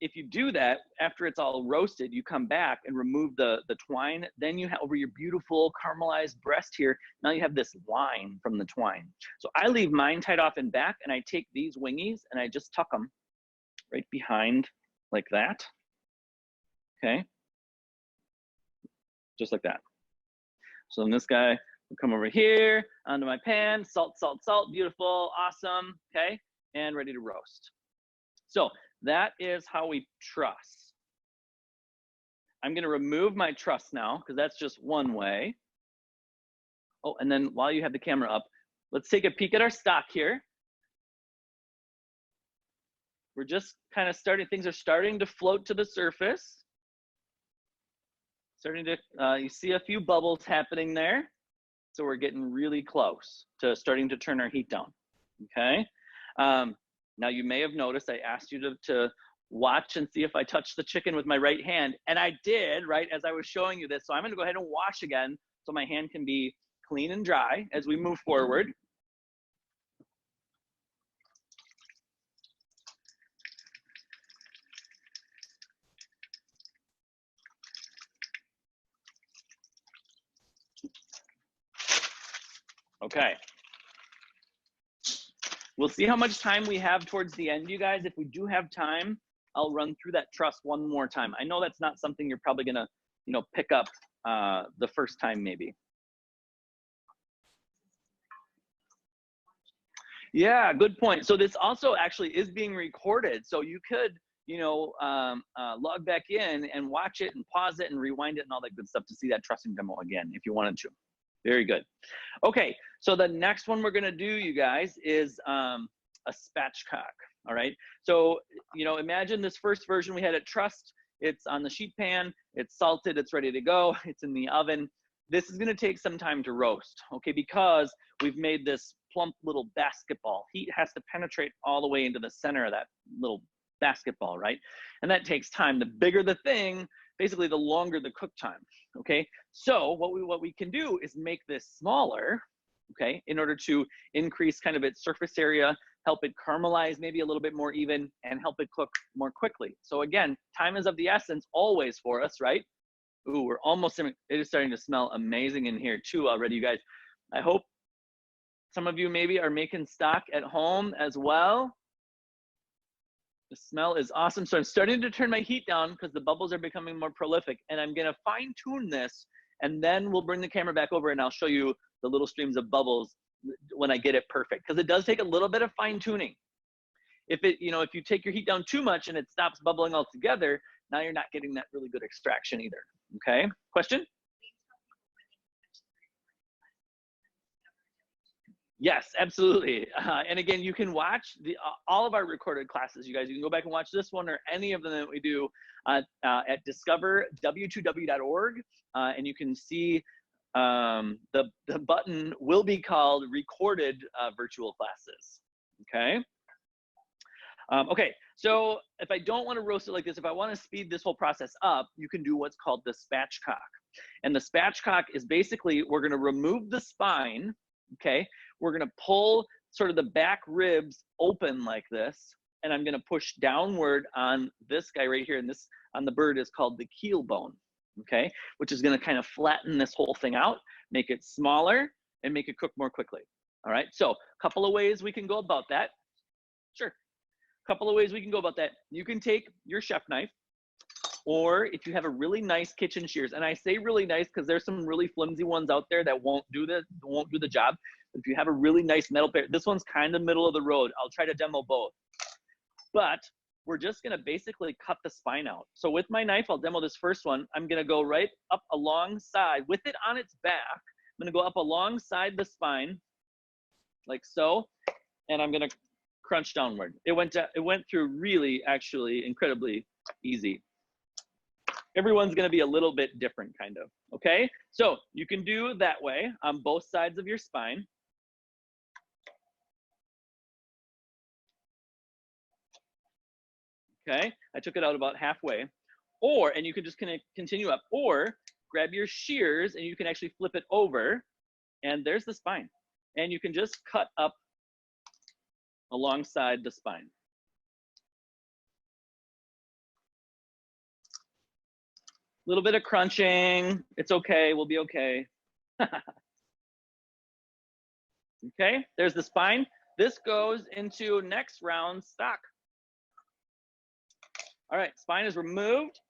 if you do that, after it's all roasted, you come back and remove the twine. Then you have over your beautiful caramelized breast here. Now you have this line from the twine. So I leave mine tied off in back, and I take these wingies and I just tuck them right behind like that. Okay, just like that. So then this guy will come over here onto my pan, salt, beautiful, awesome, okay, and ready to roast. So that is how we truss. I'm gonna remove my truss now, because that's just one way. Oh, and then while you have the camera up, let's take a peek at our stock here. We're just kind of starting, things are starting to float to the surface. Starting to, you see a few bubbles happening there. So we're getting really close to starting to turn our heat down, okay? Now you may have noticed I asked you to watch and see if I touch the chicken with my right hand. And I did, right, as I was showing you this. So I'm gonna go ahead and wash again so my hand can be clean and dry as we move forward. Okay. We'll see how much time we have towards the end, you guys. If we do have time, I'll run through that truss one more time. I know that's not something you're probably gonna, you know, pick up the first time maybe. Yeah, good point. So this also actually is being recorded. So you could, you know, log back in and watch it and pause it and rewind it and all that good stuff to see that trussing demo again if you wanted to. Very good. Okay, so the next one we're gonna do, you guys, is a spatchcock. All right. So, you know, imagine this first version we had it trussed. It's on the sheet pan. It's salted. It's ready to go. It's in the oven. This is gonna take some time to roast. Okay, because we've made this plump little basketball. Heat has to penetrate all the way into the center of that little basketball, right? And that takes time. The bigger the thing, basically the longer the cook time. Okay, so what we can do is make this smaller, okay, in order to increase kind of its surface area, help it caramelize maybe a little bit more even, and help it cook more quickly. So again, time is of the essence always for us, right? Ooh, we're almost, it is starting to smell amazing in here too already, you guys. I hope some of you maybe are making stock at home as well. The smell is awesome. So I'm starting to turn my heat down because the bubbles are becoming more prolific, and I'm gonna fine tune this, and then we'll bring the camera back over and I'll show you the little streams of bubbles when I get it perfect, because it does take a little bit of fine tuning. If it, you know, if you take your heat down too much and it stops bubbling altogether, now you're not getting that really good extraction either. Okay, question? Yes, absolutely. And again, you can watch all of our recorded classes, you guys. You can go back and watch this one or any of them that we do at discoverw2w.org, and you can see the button will be called recorded virtual classes. Okay. Okay, so if I don't want to roast it like this, if I want to speed this whole process up, you can do what's called the spatchcock. And the spatchcock is basically, we're going to remove the spine, okay? We're going to pull sort of the back ribs open like this, and I'm going to push downward on this guy right here, and this on the bird is called the keel bone, okay? Which is going to kind of flatten this whole thing out, make it smaller, and make it cook more quickly. All right, so a couple of ways we can go about that. Sure. Couple of ways we can go about that. You can take your chef knife, or if you have a really nice kitchen shears, and I say really nice because there's some really flimsy ones out there that won't do the job. But if you have a really nice metal pair, this one's kind of middle of the road. I'll try to demo both. But we're just gonna basically cut the spine out. So with my knife, I'll demo this first one. I'm gonna go right up alongside, with it on its back. I'm gonna go up alongside the spine, like so, and I'm gonna crunch downward. It went through really, actually, incredibly easy. Everyone's gonna be a little bit different, kind of, okay? So you can do that way on both sides of your spine. Okay, I took it out about halfway. Or, and you can just continue up, or grab your shears and you can actually flip it over, and there's the spine. And you can just cut up alongside the spine. A little bit of crunching. It's okay. We'll be okay. Okay, there's the spine. This goes into next round stock. All right, spine is removed.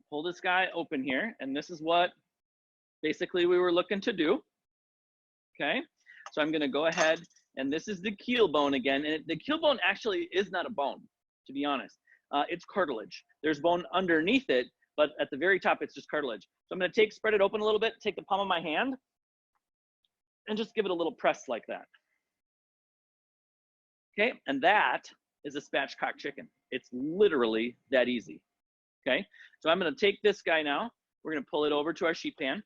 Pull this guy open here, and this is what basically we were looking to do. Okay, so I'm gonna go ahead, and this is the keel bone again. And the keel bone actually is not a bone, to be honest. It's cartilage. There's bone underneath it, but at the very top, it's just cartilage. So I'm gonna spread it open a little bit, take the palm of my hand, and just give it a little press like that. Okay, and that is a spatchcock chicken. It's literally that easy. Okay, so I'm gonna take this guy now. We're gonna pull it over to our sheet pan.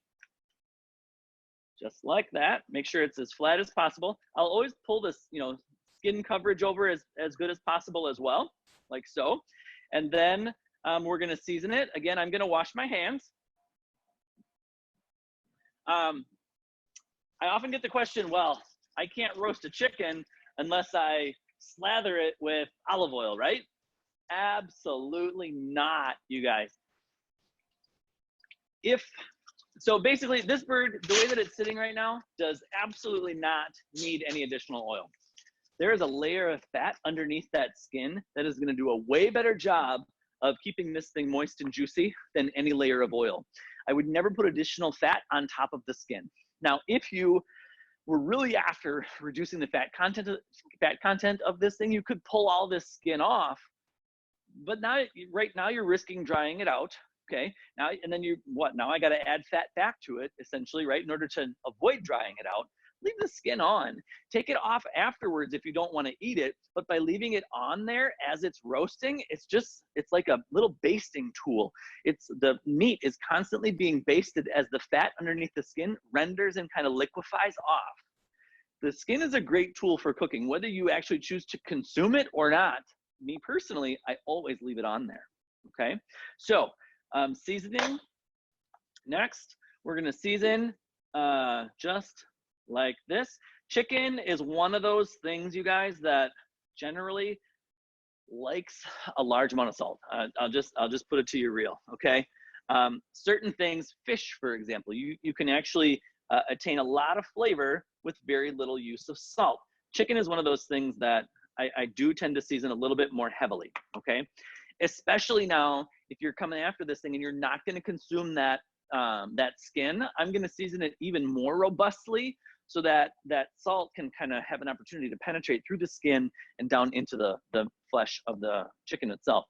Just like that. Make sure it's as flat as possible. I'll always pull this, you know, skin coverage over as good as possible as well. like so. And then we're gonna season it. Again, I'm gonna wash my hands. I often get the question, well, I can't roast a chicken unless I slather it with olive oil, right? Absolutely not, you guys. So basically, this bird, the way that it's sitting right now, does absolutely not need any additional oil. There is a layer of fat underneath that skin that is gonna do a way better job of keeping this thing moist and juicy than any layer of oil. I would never put additional fat on top of the skin. Now, if you were really after reducing the fat content of this thing, you could pull all this skin off, but now, right now you're risking drying it out, okay? Now, and then now I gotta add fat back to it, essentially, right? In order to avoid drying it out, leave the skin on. Take it off afterwards if you don't wanna eat it, but by leaving it on there as it's roasting, it's like a little basting tool. The meat is constantly being basted as the fat underneath the skin renders and kind of liquefies off. The skin is a great tool for cooking, whether you actually choose to consume it or not. Me personally, I always leave it on there, okay? So seasoning, next, we're gonna season just like this. Chicken is one of those things, you guys, that generally likes a large amount of salt. I'll just put it to you real, okay? Certain things, fish, for example, you can actually attain a lot of flavor with very little use of salt. Chicken is one of those things that I do tend to season a little bit more heavily, okay? Especially now, if you're coming after this thing and you're not gonna consume that skin, I'm gonna season it even more robustly so that that salt can kind of have an opportunity to penetrate through the skin and down into the flesh of the chicken itself.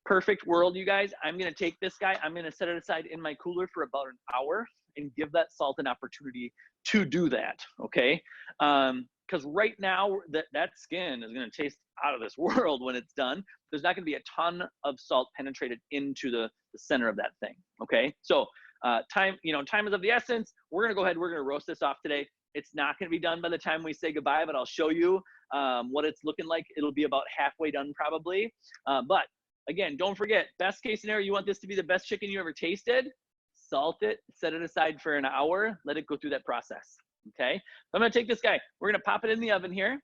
Perfect world, you guys. I'm gonna take this guy, I'm gonna set it aside in my cooler for about an hour and give that salt an opportunity to do that, okay? Because right now, that skin is gonna taste out of this world when it's done. There's not gonna be a ton of salt penetrated into the center of that thing, okay? So time is of the essence. We're gonna go ahead, we're gonna roast this off today. It's not gonna be done by the time we say goodbye, but I'll show you what it's looking like. It'll be about halfway done probably. But again, don't forget, best case scenario, you want this to be the best chicken you ever tasted, salt it, set it aside for an hour, let it go through that process, okay? I'm gonna take this guy, we're gonna pop it in the oven here.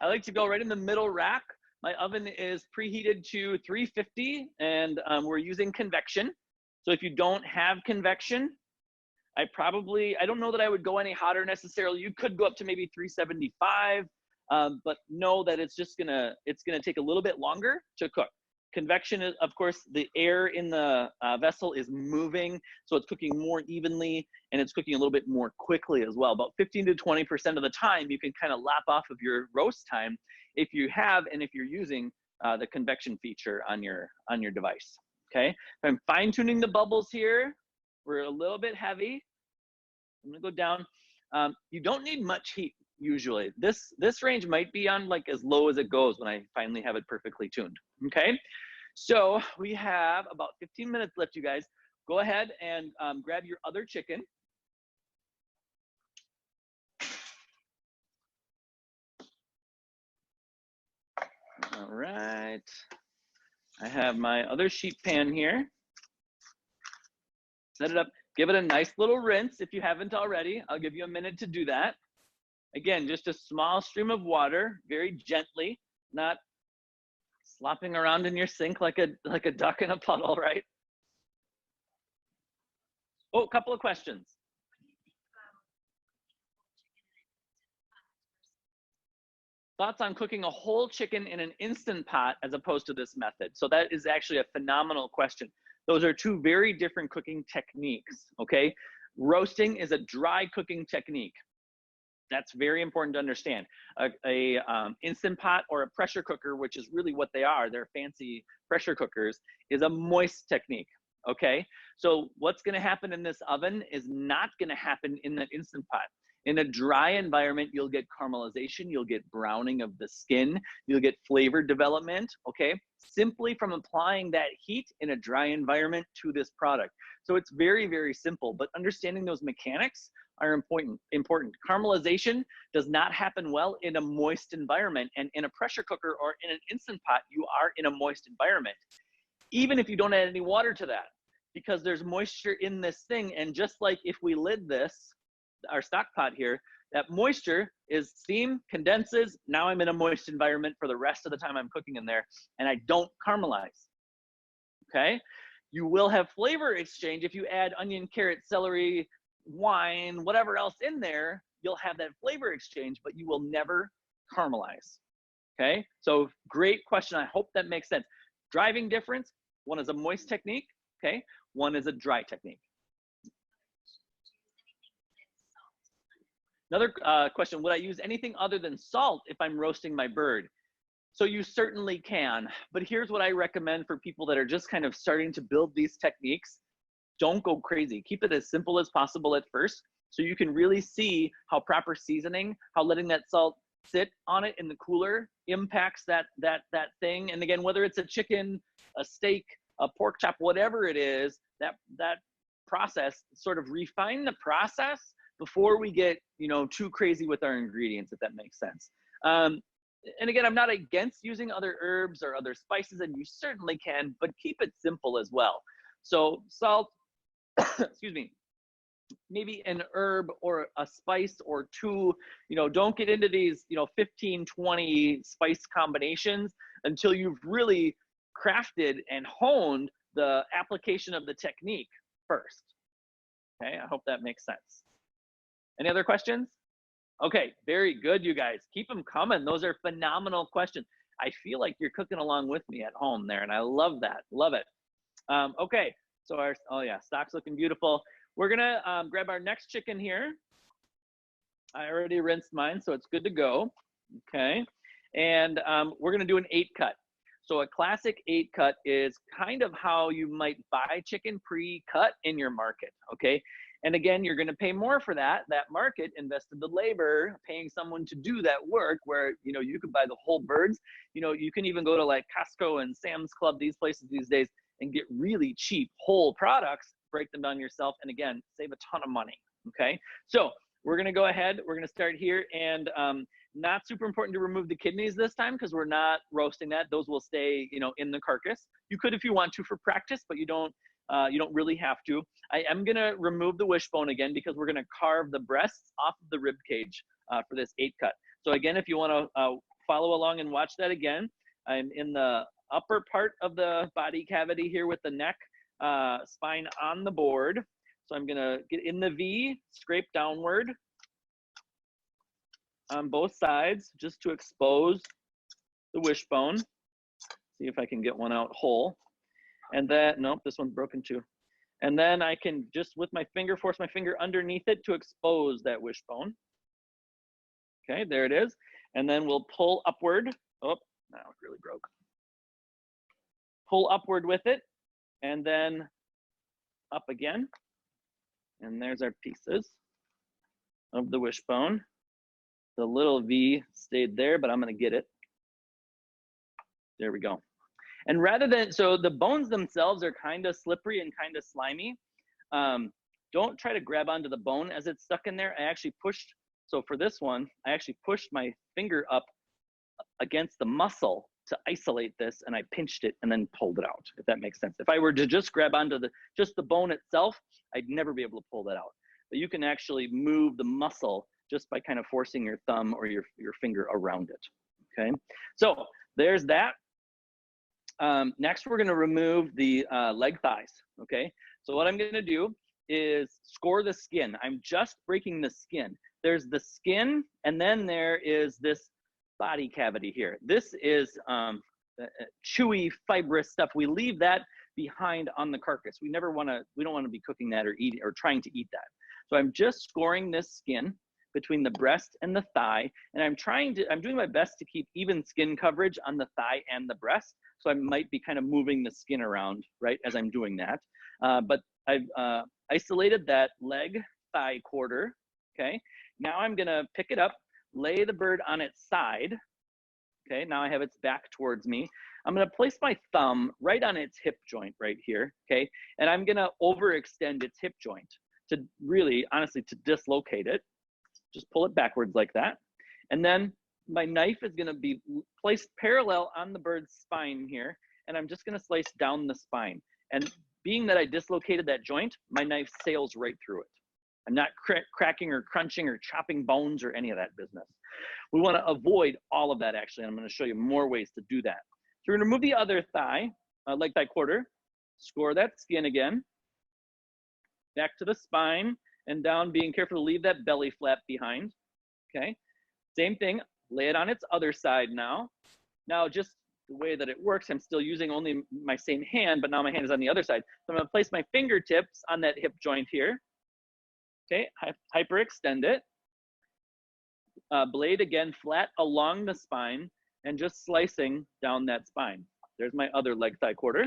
I like to go right in the middle rack. My oven is preheated to 350 and we're using convection. So if you don't have convection, I don't know that I would go any hotter necessarily. You could go up to maybe 375, but know that it's gonna take a little bit longer to cook. Convection is, of course, the air in the vessel is moving, so it's cooking more evenly and it's cooking a little bit more quickly as well. About 15 to 20% of the time, you can kind of lap off of your roast time if you're using the convection feature on your device. Okay, I'm fine tuning the bubbles here. We're a little bit heavy. I'm gonna go down. You don't need much heat usually. This range might be on like as low as it goes when I finally have it perfectly tuned. Okay, so we have about 15 minutes left, you guys. Go ahead and grab your other chicken. All right, I have my other sheet pan here. Set it up, give it a nice little rinse if you haven't already. I'll give you a minute to do that. Again, just a small stream of water, very gently, not slopping around in your sink like a duck in a puddle, right? Oh, a couple of questions. Thoughts on cooking a whole chicken in an Instant Pot as opposed to this method? So that is actually a phenomenal question. Those are two very different cooking techniques, okay? Roasting is a dry cooking technique. That's very important to understand. A Instant Pot or a pressure cooker, which is really what they are, they're fancy pressure cookers, is a moist technique, okay? So what's gonna happen in this oven is not gonna happen in the Instant Pot. In a dry environment, you'll get caramelization, you'll get browning of the skin, you'll get flavor development, okay? Simply from applying that heat in a dry environment to this product. So it's very, very simple, but understanding those mechanics are important. Caramelization does not happen well in a moist environment, and in a pressure cooker or in an Instant Pot, you are in a moist environment, even if you don't add any water to that, because there's moisture in this thing. And just like if we lid this, our stock pot here, that moisture is steam, condenses. Now I'm in a moist environment for the rest of the time I'm cooking in there, and I don't caramelize, okay? You will have flavor exchange if you add onion, carrot, celery, wine, whatever else in there. You'll have that flavor exchange, but you will never caramelize, okay? So great question. I hope that makes sense. Driving difference, one is a moist technique, okay? One is a dry technique. Another question, would I use anything other than salt if I'm roasting my bird? So you certainly can, but here's what I recommend for people that are just kind of starting to build these techniques. Don't go crazy. Keep it as simple as possible at first, so you can really see how proper seasoning, how letting that salt sit on it in the cooler impacts that thing. And again, whether it's a chicken, a steak, a pork chop, whatever it is, that process, sort of refine the process before we get, you know, too crazy with our ingredients, if that makes sense. And again, I'm not against using other herbs or other spices, and you certainly can, but keep it simple as well. So salt, excuse me, maybe an herb or a spice or two. You know, don't get into these, you know, 15, 20 spice combinations until you've really crafted and honed the application of the technique first. Okay, I hope that makes sense. Any other questions? Okay, very good, you guys. Keep them coming. Those are phenomenal questions. I feel like you're cooking along with me at home there, and I love that. Love it. Okay, so oh yeah, stock's looking beautiful. We're gonna grab our next chicken here. I already rinsed mine, so it's good to go. Okay, and we're gonna do an 8-cut. So a classic 8-cut is kind of how you might buy chicken pre-cut in your market, okay? And again, you're going to pay more for that. That market invested the labor, paying someone to do that work, where, you know, you could buy the whole birds. You know, you can even go to like Costco and Sam's Club, these places these days, and get really cheap whole products, break them down yourself, and again, save a ton of money, okay? So we're going to go ahead. We're going to start here, and not super important to remove the kidneys this time because we're not roasting that. Those will stay, you know, in the carcass. You could if you want to for practice, but you don't really have to. I am gonna remove the wishbone again because we're gonna carve the breasts off of the rib cage for this 8-cut. So again, if you wanna follow along and watch that again, I'm in the upper part of the body cavity here with the neck spine on the board. So I'm gonna get in the V, scrape downward on both sides just to expose the wishbone. See if I can get one out whole. And then, nope, this one's broken too. And then I can just with my finger, force my finger underneath it to expose that wishbone. Okay, there it is. And then we'll pull upward. Oh, now it really broke. Pull upward with it, and then up again. And there's our pieces of the wishbone. The little V stayed there, but I'm gonna get it. There we go. And rather than, so the bones themselves are kind of slippery and kind of slimy. Don't try to grab onto the bone as it's stuck in there. I actually pushed, so for this one, I actually pushed my finger up against the muscle to isolate this, and I pinched it and then pulled it out, if that makes sense. If I were to just grab onto just the bone itself, I'd never be able to pull that out. But you can actually move the muscle just by kind of forcing your thumb or your finger around it, okay? So there's that. Next, we're gonna remove the leg thighs, okay? So what I'm gonna do is score the skin. I'm just breaking the skin. There's the skin, and then there is this body cavity here. This is chewy, fibrous stuff. We leave that behind on the carcass. We don't wanna be cooking that or eating or trying to eat that. So I'm just scoring this skin between the breast and the thigh, and I'm doing my best to keep even skin coverage on the thigh and the breast. So I might be kind of moving the skin around, right, as I'm doing that. But I've isolated that leg thigh quarter, okay? Now I'm gonna pick it up, lay the bird on its side, okay? Now I have its back towards me. I'm gonna place my thumb right on its hip joint right here, okay? And I'm gonna overextend its hip joint. to really, honestly, to dislocate it. Just pull it backwards like that. And then my knife is gonna be placed parallel on the bird's spine here, and I'm just gonna slice down the spine. And being that I dislocated that joint, my knife sails right through it. I'm not cracking or crunching or chopping bones or any of that business. We wanna avoid all of that actually, and I'm gonna show you more ways to do that. So we're gonna move the other thigh, leg thigh quarter, score that skin again, back to the spine and down, being careful to leave that belly flap behind, okay? Same thing, lay it on its other side now. Now just the way that it works, I'm still using only my same hand, but now my hand is on the other side. So I'm gonna place my fingertips on that hip joint here, okay? Hyperextend it. Blade again flat along the spine and just slicing down that spine. There's my other leg thigh quarter.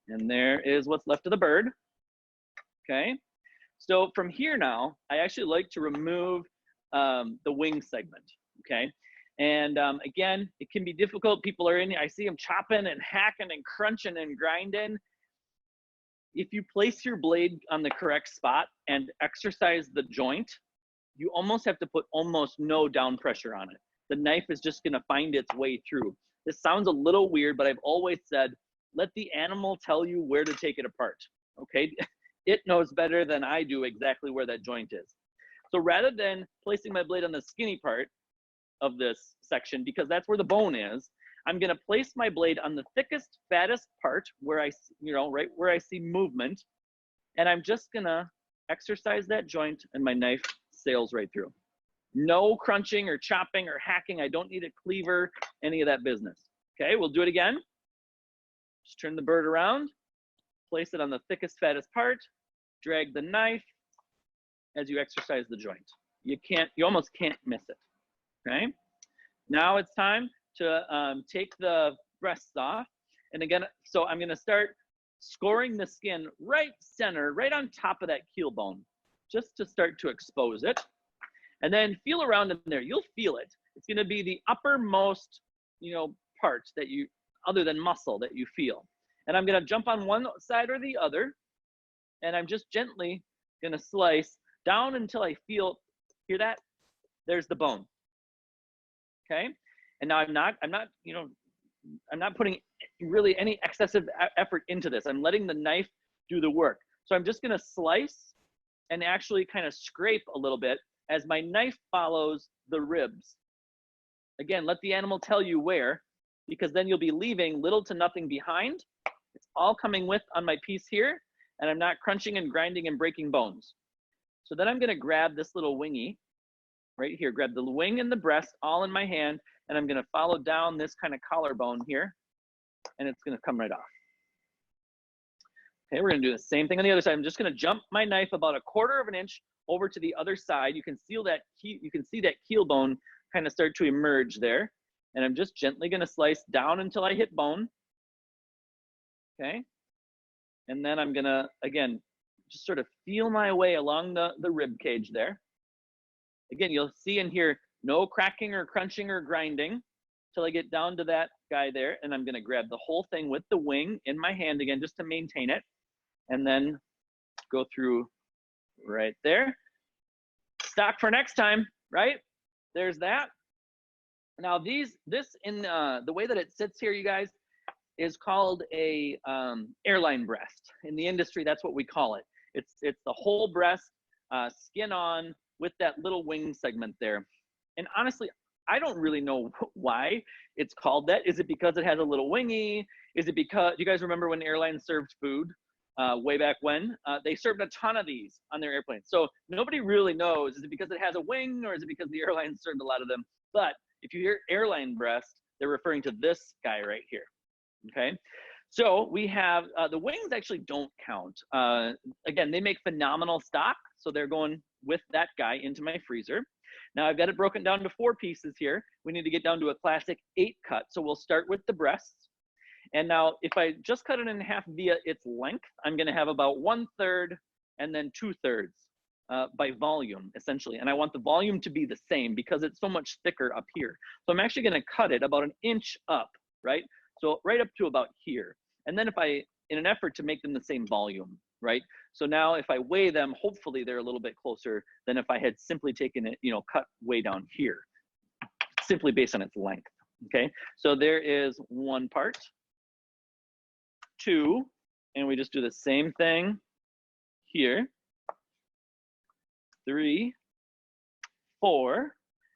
And there is what's left of the bird, okay? So from here now, I actually like to remove the wing segment, okay? And again, it can be difficult. People are in, I see them chopping and hacking and crunching and grinding. If you place your blade on the correct spot and exercise the joint, you almost have to put almost no down pressure on it. The knife is just gonna find its way through. This sounds a little weird, but I've always said, let the animal tell you where to take it apart, okay? It knows better than I do exactly where that joint is. So rather than placing my blade on the skinny part of this section, because that's where the bone is, I'm gonna place my blade on the thickest, fattest part where I, right where I see movement, and I'm just gonna exercise that joint and my knife sails right through. No crunching or chopping or hacking. I don't need a cleaver, any of that business. Okay, we'll do it again. Just turn the bird around, place it on the thickest, fattest part, drag the knife as you exercise the joint. You almost can't miss it, okay? Now it's time to take the breasts off. And again, so I'm gonna start scoring the skin right center, right on top of that keel bone, just to start to expose it. And then feel around in there, you'll feel it. It's gonna be the uppermost, part that you, other than muscle, that you feel. And I'm gonna jump on one side or the other, and I'm just gently gonna slice down until I feel, hear that? There's the bone, okay? And now I'm not putting really any excessive effort into this. I'm letting the knife do the work. So I'm just gonna slice and actually kind of scrape a little bit as my knife follows the ribs. Again, let the animal tell you where, because then you'll be leaving little to nothing behind. It's all coming with on my piece here, and I'm not crunching and grinding and breaking bones. So then I'm gonna grab this little wingy right here, grab the wing and the breast all in my hand, and I'm gonna follow down this kind of collarbone here, and it's gonna come right off. Okay, we're gonna do the same thing on the other side. I'm just gonna jump my knife about 1/4 of an inch over to the other side. You can see that keel bone kind of start to emerge there. And I'm just gently gonna slice down until I hit bone. Okay. And then I'm gonna, again, just sort of feel my way along the rib cage there. Again, you'll see in here, no cracking or crunching or grinding till I get down to that guy there. And I'm gonna grab the whole thing with the wing in my hand again, just to maintain it. And then go through right there. Stock for next time, right? There's that. Now this in the way that it sits here, you guys, is called a airline breast. In the industry, that's what we call it. It's the whole breast, skin on, with that little wing segment there. And honestly, I don't really know why it's called that. Is it because it has a little wingy? Is it because, you guys remember when airlines served food way back when? They served a ton of these on their airplanes. So nobody really knows, is it because it has a wing, or is it because the airlines served a lot of them? But if you hear airline breast, they're referring to this guy right here, okay? So we have, the wings actually don't count. Again, they make phenomenal stock, so they're going with that guy into my freezer. Now I've got it broken down to 4 pieces here. We need to get down to a classic 8 cut. So we'll start with the breasts. And now if I just cut it in half via its length, I'm gonna have about 1/3 and then 2/3 by volume, essentially. And I want the volume to be the same because it's so much thicker up here. So I'm actually gonna cut it about 1 inch up, right? So right up to about here. And then if I, in an effort to make them the same volume, right? So now if I weigh them, hopefully they're a little bit closer than if I had simply taken it, cut way down here, simply based on its length, okay? So there is 1 part, 2, and we just do the same thing here, 3, 4,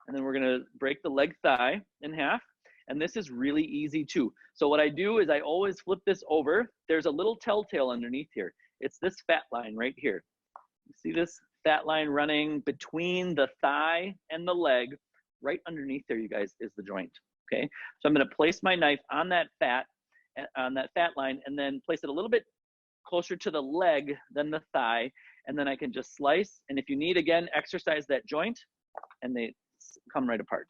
and then we're gonna break the leg thigh in half. And this is really easy too. So what I do is I always flip this over. There's a little telltale underneath here. It's this fat line right here. You see this fat line running between the thigh and the leg? Right underneath there, you guys, is the joint, okay? So I'm gonna place my knife on that fat line, and then place it a little bit closer to the leg than the thigh, and then I can just slice. And if you need, again, exercise that joint, and they come right apart.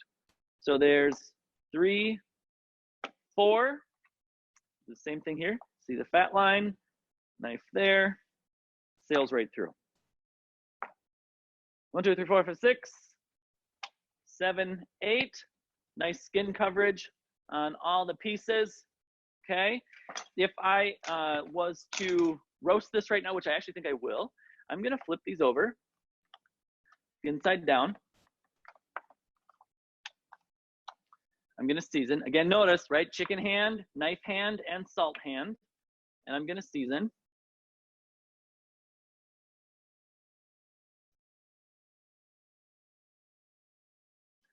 So there's 3, 4, the same thing here. See the fat line, knife there, sails right through. 1, 2, 3, 4, 5, 6, 7, 8. Nice skin coverage on all the pieces, okay? If I was to roast this right now, which I actually think I will, I'm gonna flip these over, inside down. I'm gonna season. Again, notice, right? Chicken hand, knife hand, and salt hand. And I'm gonna season.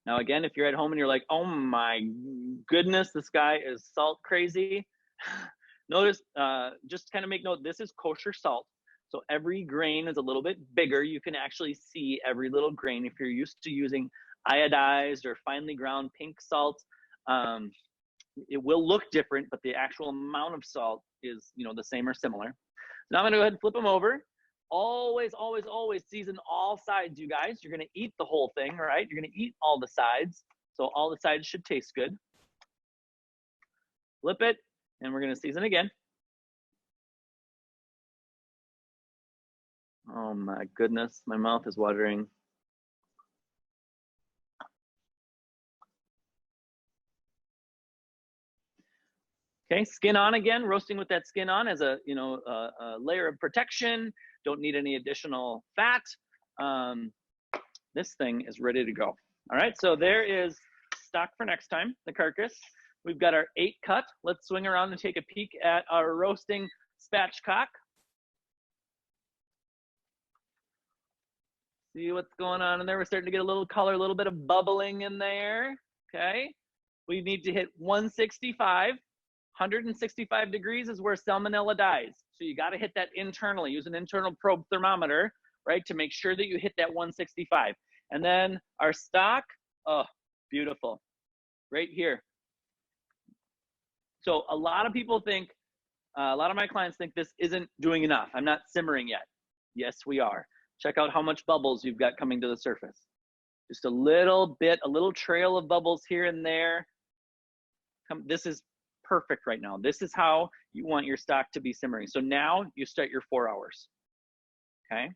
Now again, if you're at home and you're like, oh my goodness, this guy is salt crazy. Notice, just kind of make note, this is kosher salt. So every grain is a little bit bigger. You can actually see every little grain. If you're used to using iodized or finely ground pink salt, it will look different, but the actual amount of salt is, the same or similar. Now I'm gonna go ahead and flip them over. Always, always, always season all sides, you guys. You're gonna eat the whole thing, right? You're gonna eat all the sides. So all the sides should taste good. Flip it, and we're gonna season again. Oh my goodness, my mouth is watering. Okay, skin on again, roasting with that skin on as a layer of protection. Don't need any additional fat. This thing is ready to go. All right, so there is stock for next time, the carcass. We've got our 8 cut. Let's swing around and take a peek at our roasting spatchcock. See what's going on in there. We're starting to get a little color, a little bit of bubbling in there, okay? We need to hit 165. 165 degrees is where salmonella dies. So you gotta hit that internally. Use an internal probe thermometer, right, to make sure that you hit that 165. And then our stock, oh, beautiful, right here. So a lot of people think, a lot of my clients think this isn't doing enough. I'm not simmering yet. Yes, we are. Check out how much bubbles you've got coming to the surface. Just a little bit, a little trail of bubbles here and there. This is perfect right now. This is how you want your stock to be simmering. So now you start your 4 hours, okay?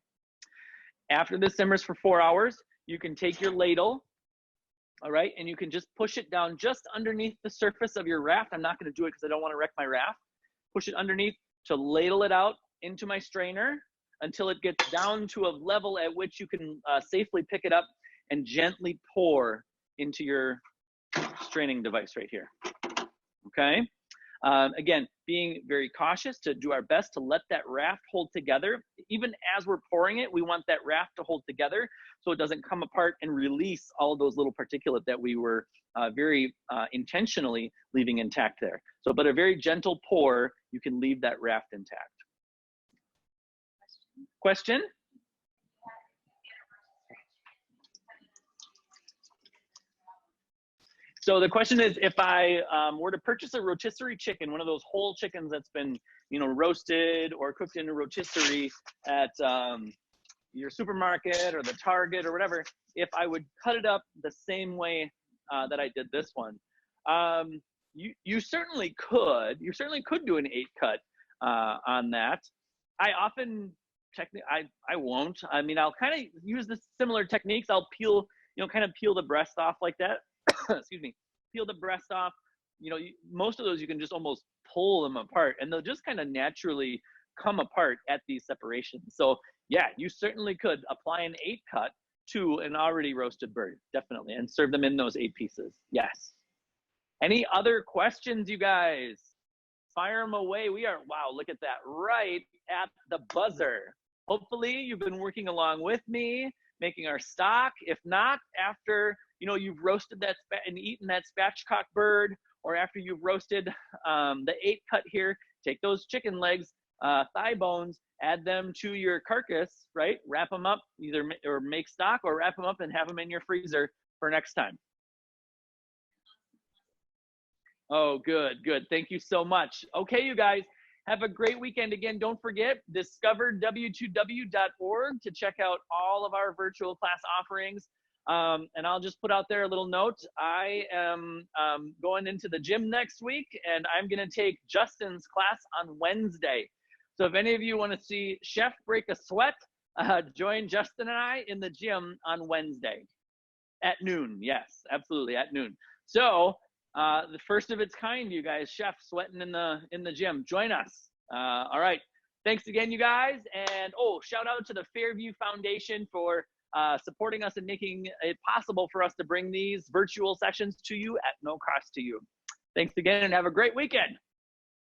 After this simmers for 4 hours, you can take your ladle, all right, and you can just push it down just underneath the surface of your raft. I'm not gonna do it because I don't wanna wreck my raft. Push it underneath to ladle it out into my strainer until it gets down to a level at which you can safely pick it up and gently pour into your straining device right here, okay? Again, being very cautious to do our best to let that raft hold together. Even as we're pouring it, we want that raft to hold together so it doesn't come apart and release all of those little particulate that we were very intentionally leaving intact there. So, but a very gentle pour, you can leave that raft intact. Question? So the question is, if I were to purchase a rotisserie chicken, one of those whole chickens that's been, roasted or cooked in a rotisserie at your supermarket or the Target or whatever, if I would cut it up the same way that I did this one, you certainly could. You certainly could do an 8 cut on that. I often I won't. I mean, I'll kind of use the similar techniques. I'll peel, kind of peel the breast off like that. Excuse me. Peel the breast off. Most of those you can just almost pull them apart, and they'll just kind of naturally come apart at these separations. So yeah, you certainly could apply an 8 cut to an already roasted bird, definitely, and serve them in those 8 pieces. Yes. Any other questions, you guys? Fire them away. We are, wow, look at that, right at the buzzer. Hopefully you've been working along with me, making our stock. If not, after you've roasted that and eaten that spatchcock bird, or after you've roasted the 8 cut here, take those chicken legs, thigh bones, add them to your carcass, right? Wrap them up, either or make stock, or wrap them up and have them in your freezer for next time. Oh, good, good. Thank you so much. Okay, you guys, have a great weekend. Again, don't forget, discoverw2w.org to check out all of our virtual class offerings. And I'll just put out there a little note. I am going into the gym next week, and I'm going to take Justin's class on Wednesday. So if any of you want to see Chef break a sweat, join Justin and I in the gym on Wednesday at noon. Yes, absolutely, at noon. So the first of its kind, you guys, Chef sweating in the gym. Join us. All right. Thanks again, you guys. And shout out to the Fairview Foundation for supporting us and making it possible for us to bring these virtual sessions to you at no cost to you. Thanks again, and have a great weekend.